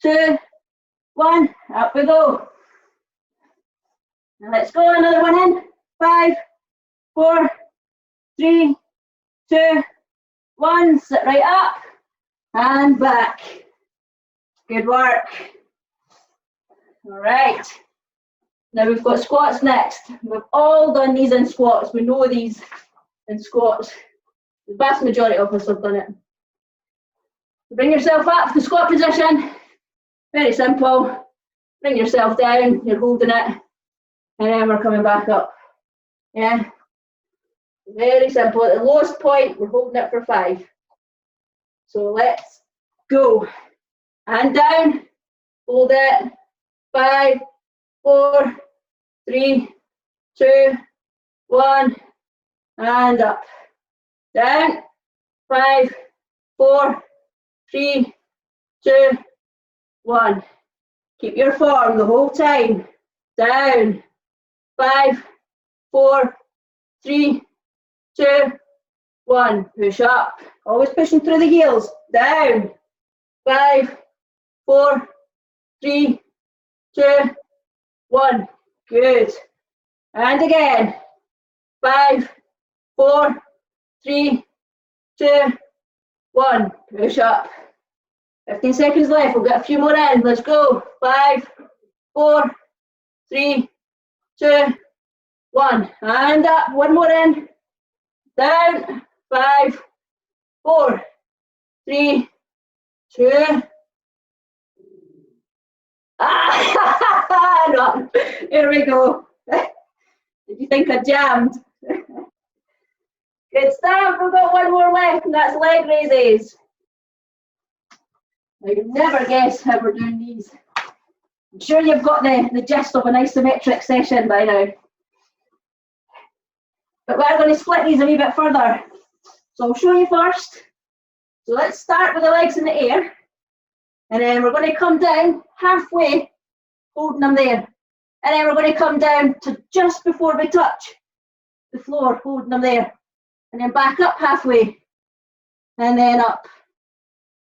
2, 1. Up we go. Now let's go. Another one in. 5, 4, 3, 2, 1. Sit right up. and back. Good work. All right. Now we've got squats next. We've all done these in squats. We know these in squats. The vast majority of us have done it. Bring yourself up to squat position. Very simple. Bring yourself down, you're holding it, and then we're coming back up. Yeah? Very simple. At the lowest point, we're holding it for 5. So let's go. And down, hold it. 5, 4, 3, 2, 1, and up. Down. 5, 4, 3, 2, 1. Keep your form the whole time. Down. 5, 4, 3, 2, 1. Push up. Always pushing through the heels. Down. 5, 4, 3, 2, 1. Good. And again. 5, 4, 3, 2, 1. Push up. 15 seconds left. We'll get a few more in. Let's go. 5, 4, 3, 2, 1. And up. One more in. Down. 5, 4, 3, 2. No. Here we go. Did you think I jammed? Good stuff. We've got one more left, and that's leg raises. Now, you'll never guess how we're doing these. I'm sure you've got the gist of an isometric session by now. But we're going to split these a wee bit further. So I'll show you first. So let's start with the legs in the air. And then we're going to come down halfway, holding them there. And then we're going to come down to just before we touch the floor, holding them there. And then back up halfway. And then up.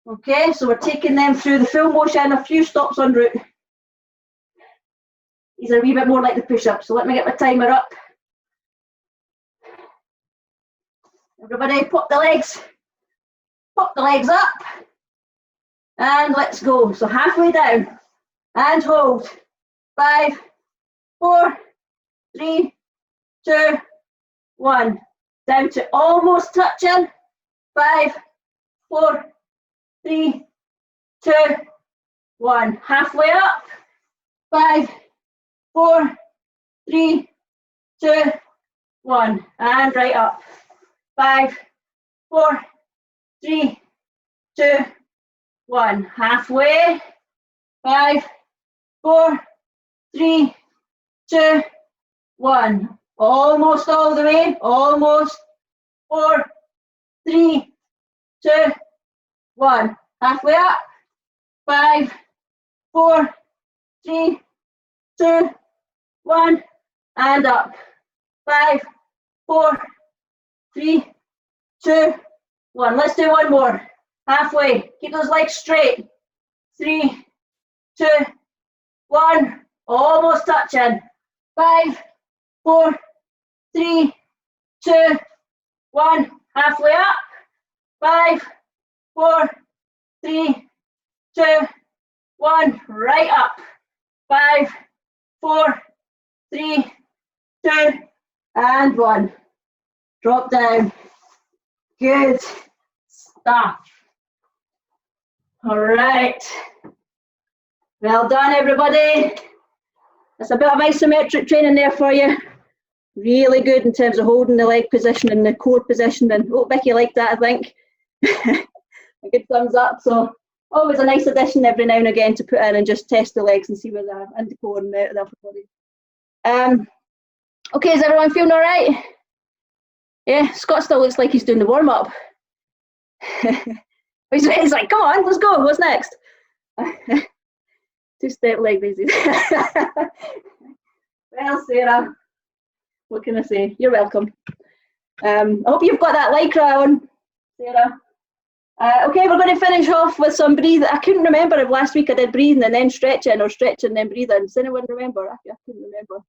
Okay, so we're taking them through the full motion, a few stops en route. These are a wee bit more like the push-ups, so let me get my timer up. Everybody pop the legs up. And let's go. So halfway down. And hold. 5, 4, 3, 2, 1. Down to almost touching. 5, 4, 3, 2, 1. Halfway up. 5, 4, 3, 2, 1. And right up. 5, 4, 3, 2, 1. Halfway. 5, 4, 3, 2, 1. Almost all the way. Almost. 4, 3, 2, 1. Halfway up. 5, 4, 3, 2, 1. And up. 5, 4, 3, 2, 1. Let's do one more. Halfway. Keep those legs straight. 3, 2, 1. Almost touching. 5, 4, 3, 2, 1. Halfway up. 5, 4, 3, 2, 1. Right up. 5, 4, 3, 2, and 1. Drop down. Good stuff. All right. Well done, everybody. That's a bit of isometric training there for you. Really good in terms of holding the leg position and the core position. And oh, Vicky liked that, I think. A good thumbs up. So always a nice addition every now and again to put in and just test the legs and see where they're in the core and out of the upper body. Okay, is everyone feeling all right? Yeah, Scott still looks like he's doing the warm-up. He's like, come on, let's go, what's next? 2-step leg raises. Well, Sarah, what can I say? You're welcome. I hope you've got that Lycra on, Sarah. Okay, we're going to finish off with some breathing. I couldn't remember if last week I did breathing and then stretching, or stretching and then breathing. Does anyone remember? I couldn't remember.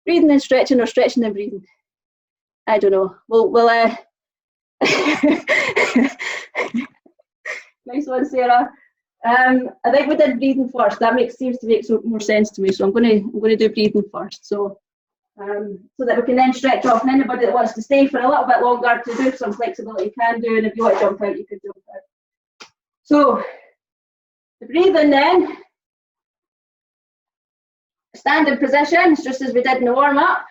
Breathing and stretching, or stretching and breathing. I don't know. We'll Nice one, Sarah. I think we did breathing first. That seems to make more sense to me. So I'm going to do breathing first. So that we can then stretch off. And anybody that wants to stay for a little bit longer to do some flexibility can do. And if you want to jump out, you can jump out. So the breathing then. Standing positions, just as we did in the warm up.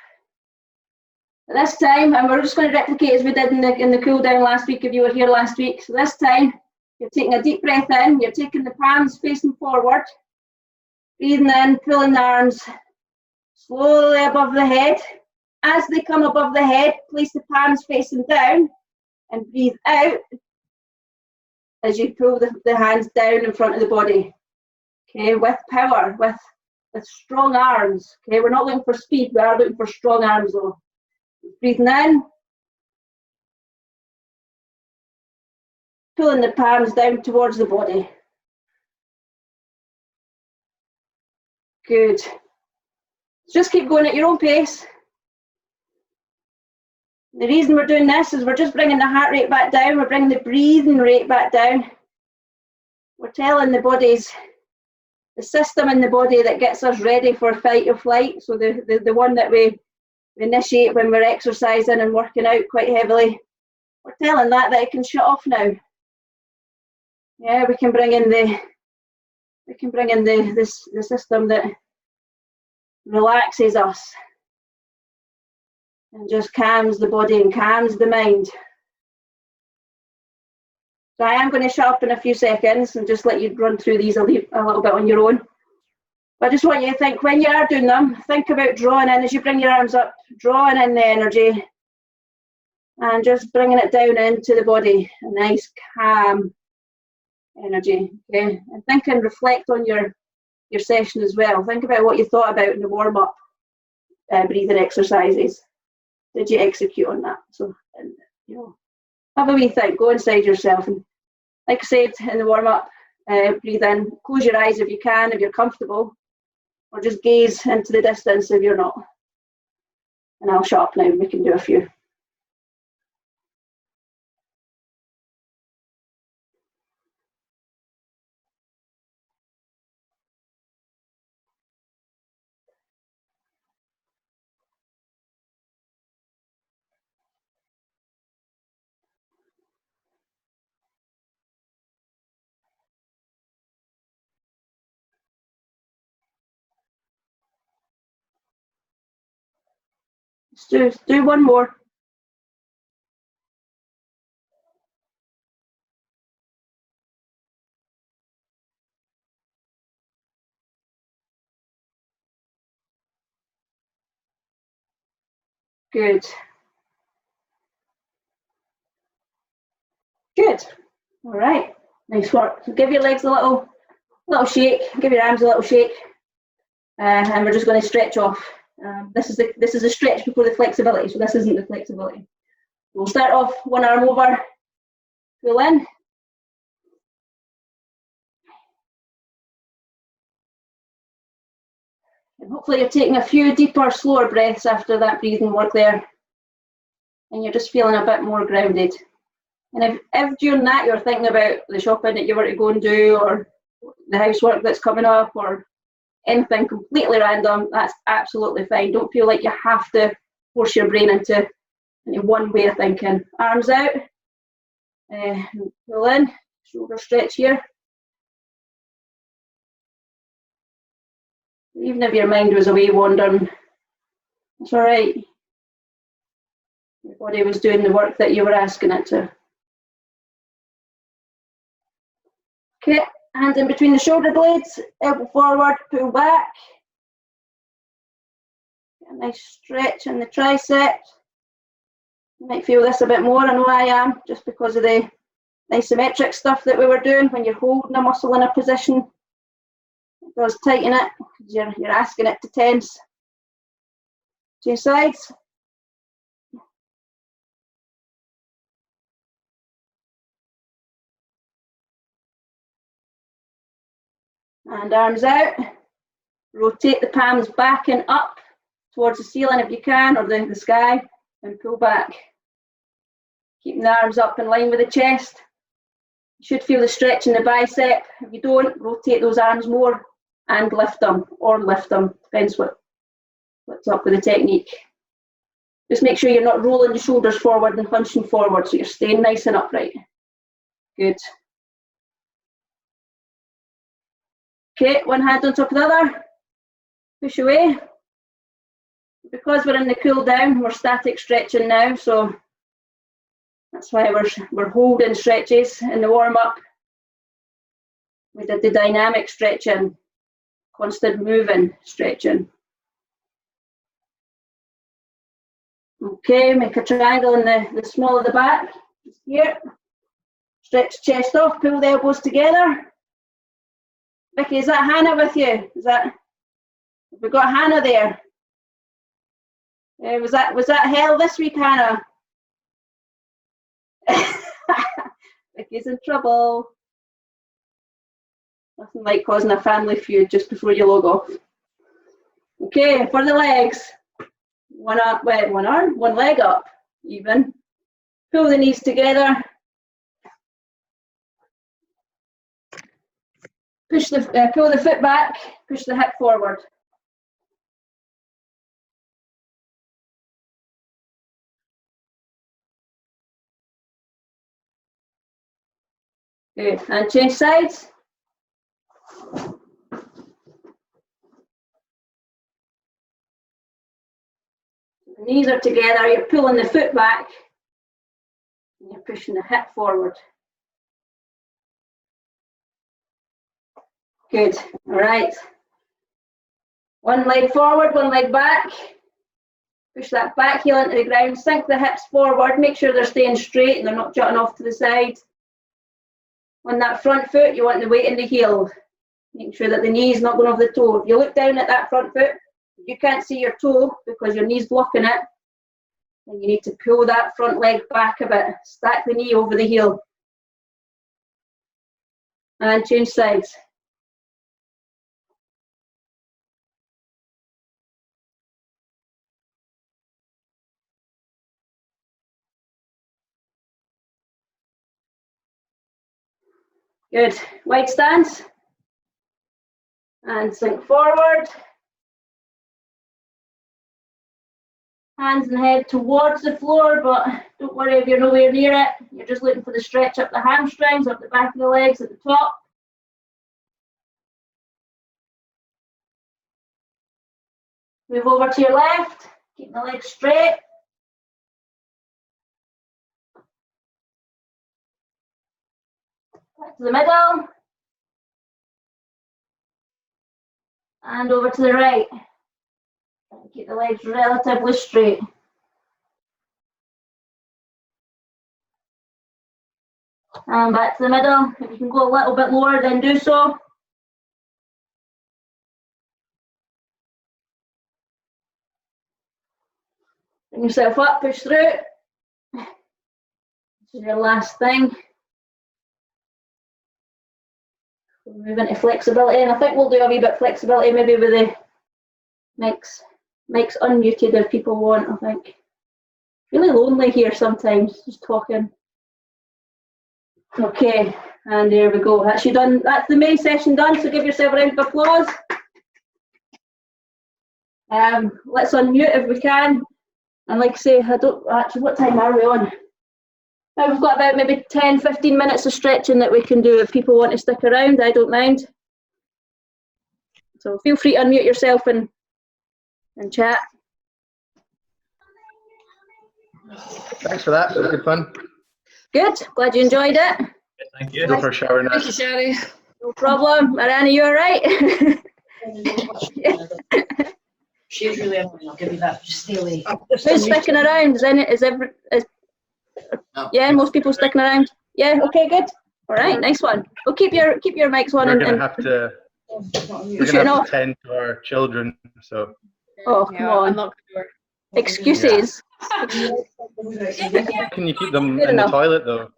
This time, and we're just going to replicate as we did in the cool down last week if you were here last week. So this time, you're taking a deep breath in, you're taking the palms facing forward, breathing in, pulling the arms slowly above the head. As they come above the head, place the palms facing down and breathe out as you pull the hands down in front of the body. Okay, with power, with strong arms. Okay, we're not looking for speed, we are looking for strong arms though. Breathing in, pulling the palms down towards the body. Good. Just keep going at your own pace. The reason we're doing this is we're just bringing the heart rate back down, we're bringing the breathing rate back down. We're telling the system in the body that gets us ready for fight or flight, so the one that we initiate when we're exercising and working out quite heavily, we're telling that it can shut off now. Yeah, we can bring in the system that relaxes us and just calms the body and calms the mind. So I am going to shut up in a few seconds and just let you run through these a little bit on your own. But I just want you to think, when you are doing them, think about drawing in, as you bring your arms up, drawing in the energy and just bringing it down into the body, a nice calm energy. Okay, and think and reflect on your session as well. Think about what you thought about in the warm-up breathing exercises. Did you execute on that? So, have a wee think, go inside yourself, and like I said in the warm-up, breathe in, close your eyes if you can, if you're comfortable, or just gaze into the distance if you're not. And I'll shut up now, we can do a few. Let's do one more. Good. Good. All right. Nice work. So give your legs a little shake. Give your arms a little shake, and we're just going to stretch off. This is a stretch before the flexibility. So this isn't the flexibility. We'll start off one arm over. Pull in. And hopefully you're taking a few deeper, slower breaths after that breathing work there. And you're just feeling a bit more grounded. And if during that you're thinking about the shopping that you were to go and do, or the housework that's coming up, or anything completely random, that's absolutely fine. Don't feel like you have to force your brain into one way of thinking. Arms out. Pull in. Shoulder stretch here. Even if your mind was away wandering, it's all right. Your body was doing the work that you were asking it to. Okay, hands in between the shoulder blades, elbow forward, pull back. Get a nice stretch in the triceps. You might feel this a bit more, I know I am, just because of the isometric stuff that we were doing. When you're holding a muscle in a position, it does tighten it, because you're asking it to tense. Change sides. And arms out. Rotate the palms back and up towards the ceiling if you can, or the sky, and pull back. Keeping the arms up in line with the chest. You should feel the stretch in the bicep. If you don't, rotate those arms more and lift them, or lift them, depends what's up with the technique. Just make sure you're not rolling the shoulders forward and hunching forward, so you're staying nice and upright. Good. Okay, one hand on top of the other. Push away. Because we're in the cool down, we're static stretching now, so that's why we're holding stretches in the warm up. We did the dynamic stretching, constant moving stretching. Okay, make a triangle in the small of the back, just here. Stretch chest off, pull the elbows together. Vicky, is that Hannah with you? Have we got Hannah there? Was that hell this week, Hannah? Vicky's in trouble. Nothing like causing a family feud just before you log off. Okay, for the legs. One arm, one leg up, even. Pull the knees together. Pull the foot back, push the hip forward. Good, and change sides. The knees are together, you're pulling the foot back, and you're pushing the hip forward. Good, all right. One leg forward, one leg back. Push that back heel into the ground, sink the hips forward, make sure they're staying straight and they're not jutting off to the side. On that front foot, you want the weight in the heel. Make sure that the knee is not going off the toe. If you look down at that front foot, you can't see your toe because your knee's blocking it. Then you need to pull that front leg back a bit. Stack the knee over the heel. And change sides. Good. Wide stance. And sink forward. Hands and head towards the floor, but don't worry if you're nowhere near it. You're just looking for the stretch up the hamstrings, up the back of the legs at the top. Move over to your left. Keep the legs straight. Back to the middle. And over to the right. Keep the legs relatively straight. And back to the middle. If you can go a little bit lower, then do so. Bring yourself up, push through. This is your last thing. We'll move into flexibility, and I think we'll do a wee bit of flexibility maybe with the mic's unmuted if people want, I think. Really lonely here sometimes, just talking. Okay, and there we go. That's you done. That's the main session done, so give yourself a round of applause. Let's unmute if we can. And like I say, I don't actually, what time are we on? Now we've got about maybe 10-15 minutes of stretching that we can do. If people want to stick around, I don't mind. So feel free to unmute yourself and chat. Thanks for that. It was good fun. Good. Glad you enjoyed it. Thank you. Go for a shower now. Thank you, Shari. No problem. Marana, you all right? She's really annoying. I'll give you that. Just stay away. Who's sticking around? Yeah, most people sticking around. Yeah. Okay. Good. All right. Nice one. Well, keep your mics on. We're gonna have to tend to our children. So. Oh, come on. I'm not gonna do it. Excuses. Can you keep them in the toilet though?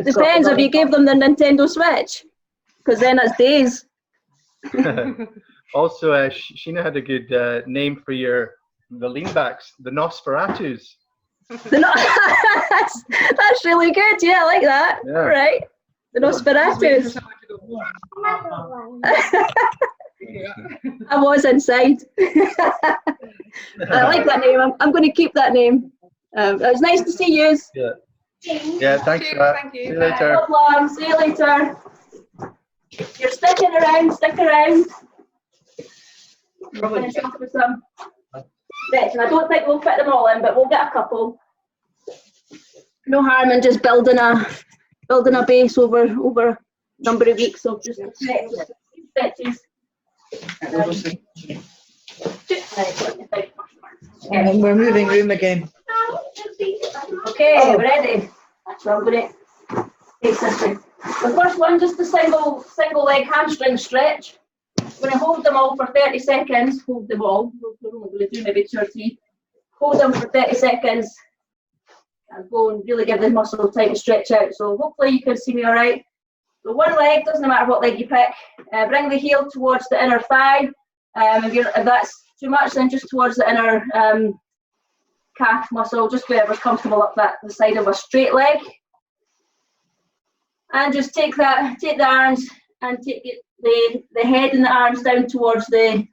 Depends if you gave them the Nintendo Switch, because then it's days. Also, Sheena had a good name for the lean backs, the Nosferatus. They're not. That's really good. Yeah, I like that. Yeah. Right. The Nosferatus. I was inside. I like that name. I'm going to keep that name. It was nice to see you. Yeah. Yeah, thanks for that. Thank you. See you later. No problem. See you later. You're sticking around. Stick around. Finish off with some stretching. I don't think we'll fit them all in, but we'll get a couple. No harm in just building a base over a number of weeks of just stretches. And then we're moving room again. Okay, we're ready. So I'm going to take this thing. The first one, just a single leg hamstring stretch. I'm going to hold them all for 30 seconds. Hold them all. We're only going to do maybe 2 or 3. Hold them for 30 seconds. And go and really give the muscle time to stretch out. So hopefully you can see me all right. So one leg, doesn't matter what leg you pick. Bring the heel towards the inner thigh. If that's too much, then just towards the inner calf muscle, just wherever's comfortable up the side of a straight leg. And just take the arms and take the head and the arms down towards the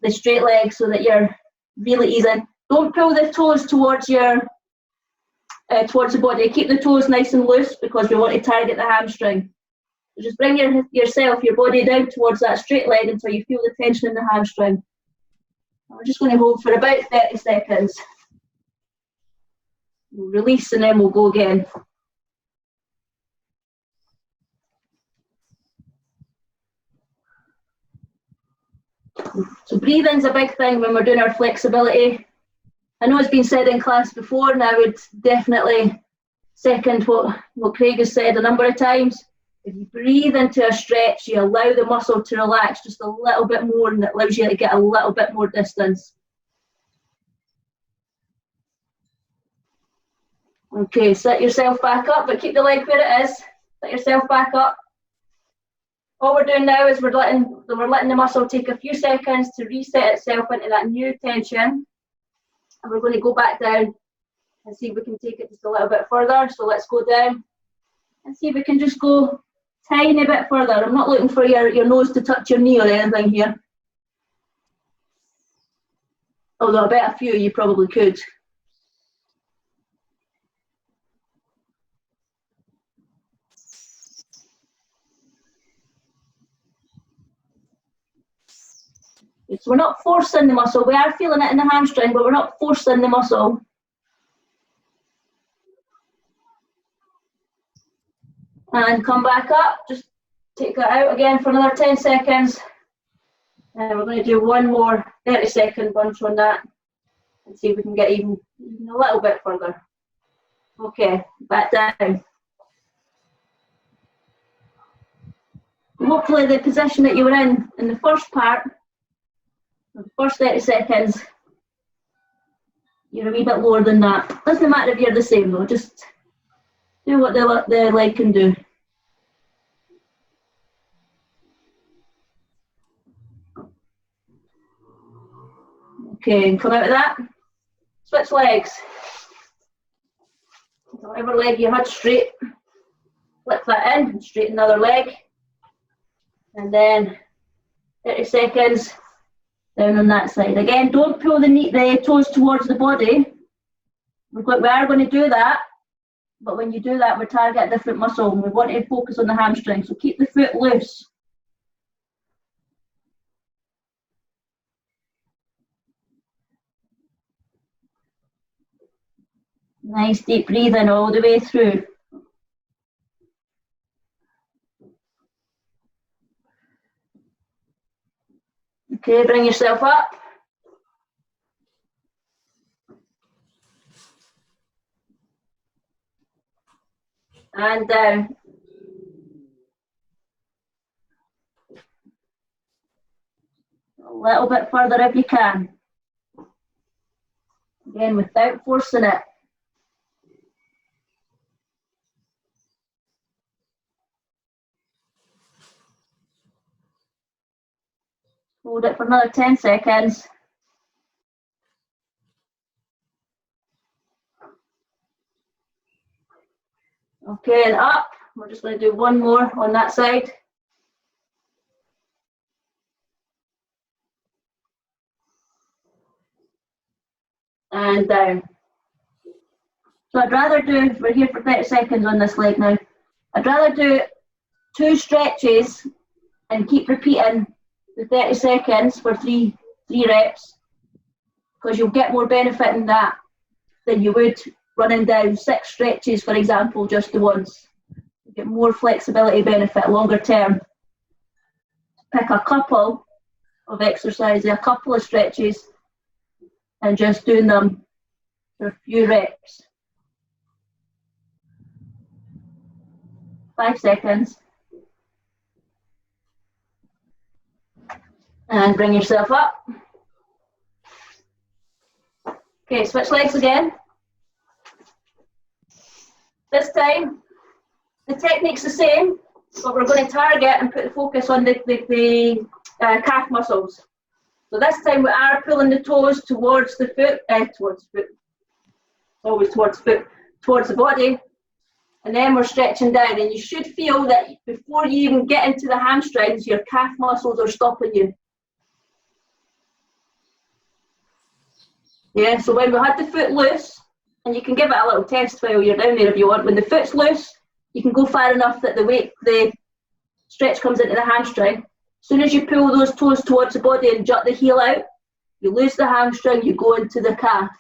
straight leg so that you're really easing. Don't pull the toes towards towards the body. Keep the toes nice and loose because we want to target the hamstring. So just bring your body down towards that straight leg until you feel the tension in the hamstring. We're just going to hold for about 30 seconds. We'll release and then we'll go again. So breathing's a big thing when we're doing our flexibility. I know it's been said in class before, and I would definitely second what Craig has said a number of times. If you breathe into a stretch, you allow the muscle to relax just a little bit more, and it allows you to get a little bit more distance. Okay, set yourself back up, but keep the leg where it is. Set yourself back up. All we're doing now is we're letting the muscle take a few seconds to reset itself into that new tension. And we're going to go back down and see if we can take it just a little bit further. So let's go down and see if we can just go tiny bit further. I'm not looking for your nose to touch your knee or anything here. Although I bet a few of you probably could. So we're not forcing the muscle. We are feeling it in the hamstring, but we're not forcing the muscle. And come back up. Just take that out again for another 10 seconds. And we're going to do one more 30-second bunch on that and see if we can get even a little bit further. Okay, back down. Hopefully the position that you were in the first part, the first 30 seconds, you're a wee bit lower than that. Doesn't matter if you're the same though, just do what the leg can do. Okay, and come out of that. Switch legs. Whatever leg you had straight, flip that in, and straighten the other leg. And then 30 seconds down on that side. Again, don't pull the toes towards the body. We are going to do that, but when you do that, we target a different muscle and we want to focus on the hamstring. So keep the foot loose. Nice deep breathing all the way through. Okay, bring yourself up. And down. A little bit further if you can. Again, without forcing it. Hold it for another 10 seconds. Okay, and up. We're just going to do one more on that side. And down. So I'd rather do, we're here for 30 seconds on this leg now. I'd rather do 2 stretches and keep repeating the 30 seconds for three reps, because you'll get more benefit in that than you would running down 6 stretches, for example, just the once. You get more flexibility benefit longer term. Pick a couple of exercises, a couple of stretches, and just doing them for a few reps. 5 seconds. And bring yourself up. Okay, switch legs again. This time, the technique's the same, but we're going to target and put the focus on the calf muscles. So this time we are pulling the toes towards the foot, always towards foot, towards the body, and then we're stretching down. And you should feel that before you even get into the hamstrings, your calf muscles are stopping you. Yeah, so when we had the foot loose, and you can give it a little test while you're down there if you want, when the foot's loose, you can go far enough that the stretch comes into the hamstring. As soon as you pull those toes towards the body and jut the heel out, you lose the hamstring, you go into the calf.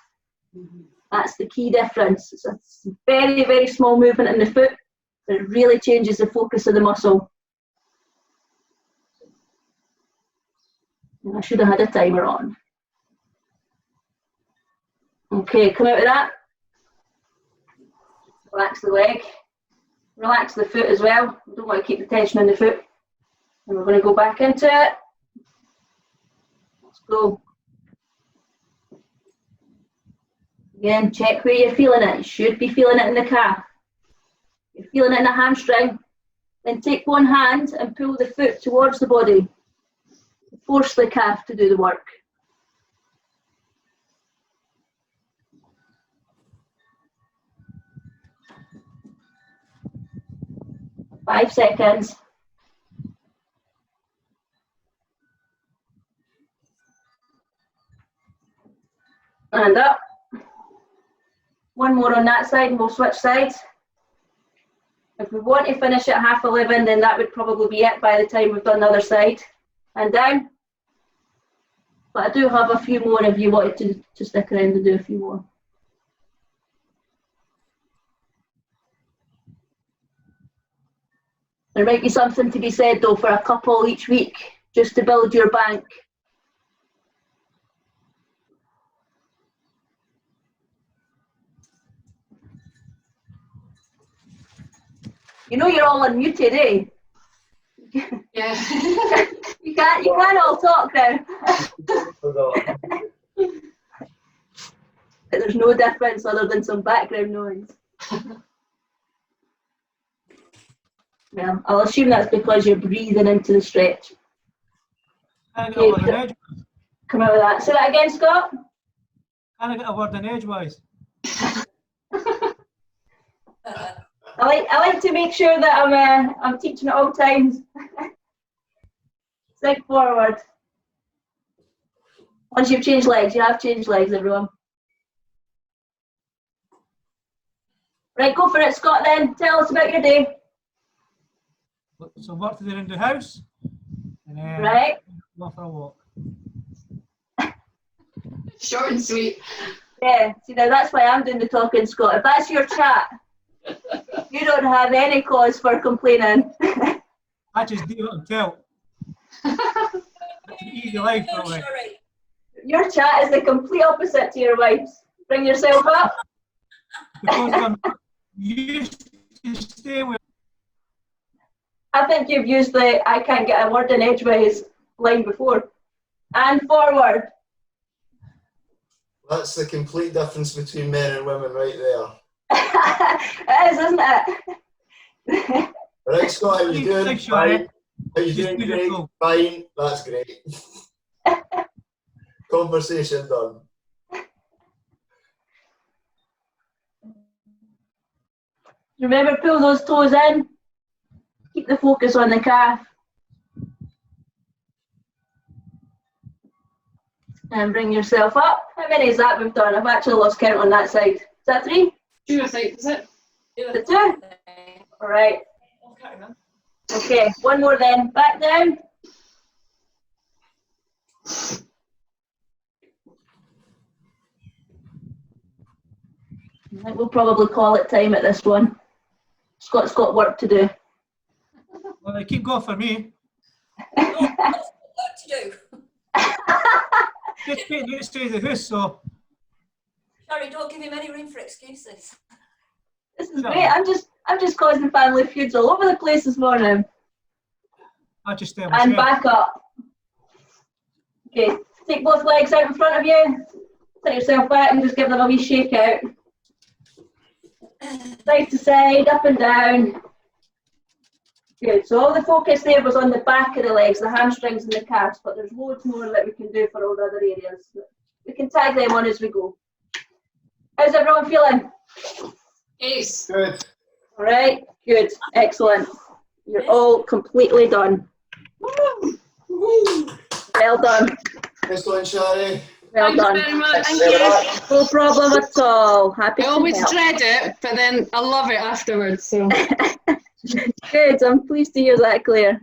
That's the key difference. It's a very, very small movement in the foot, but it really changes the focus of the muscle. And I should have had a timer on. Okay, come out of that. Relax the leg. Relax the foot as well. We don't want to keep the tension in the foot. And we're going to go back into it. Let's go. Again, check where you're feeling it. You should be feeling it in the calf. If you're feeling it in the hamstring, then take one hand and pull the foot towards the body. Force the calf to do the work. Five seconds. And up. One more on that side and we'll switch sides. If we want to finish at 11:30, then that would probably be it by the time we've done the other side. And down. But I do have a few more if you wanted to stick around and do a few more. There might be something to be said though for a couple each week, just to build your bank. You know you're all unmuted, eh? Yeah. you can't all talk now. There's no difference other than some background noise. Well, I'll assume that's because you're breathing into the stretch. Okay, come out of that. Say that again, Scott. Can I get a word in edgewise? I like to make sure that I'm teaching at all times. Sink forward. Once you've changed legs, you have changed legs, everyone. Right, go for it, Scott. Then tell us about your day. So work to do around the house, and then Right. go for a walk. Short and sweet. Yeah. See, now that's why I'm doing the talking, Scott. If that's your chat, you don't have any cause for complaining. I just do it and tell. It's an easy life, probably. Your chat is the complete opposite to your wife's. Bring yourself up. Because I'm used to stay with. I think you've used the I can't get a word in edgeways line before. And forward. That's the complete difference between men and women right there. It is, isn't it? Right, Scott, how you doing? Thanks, Shari. Fine. How you doing, Craig? Beautiful. Fine. That's great. Conversation done. Remember, pull those toes in. Keep the focus on the calf. And bring yourself up. How many is that we've done? I've actually lost count on that side. Is that 3? 2, I think, is it? Is it 2? All right. Okay, one more then. Back down. I think we'll probably call it time at this one. Scott's got work to do. Well, they keep going for me. What to do? Just getting used to the house, so. Shari, don't give him any room for excuses. This is great. I'm just causing family feuds all over the place this morning. I just stay And back up. Okay, take both legs out in front of you. Set yourself back and just give them a wee shake out. Side to side, up and down. Good. So all the focus there was on the back of the legs, the hamstrings and the calves, but there's loads more that we can do for all the other areas. We can tag them on as we go. How's everyone feeling? Ace. Good. All right. Good. Excellent. You're all completely done. Well done. Nice one, Shari. Well done. Thank you very much. Thank you. No problem at all. Happy I to always help. dread it, but then I love it afterwards. So. Good. I'm pleased to hear that, Claire.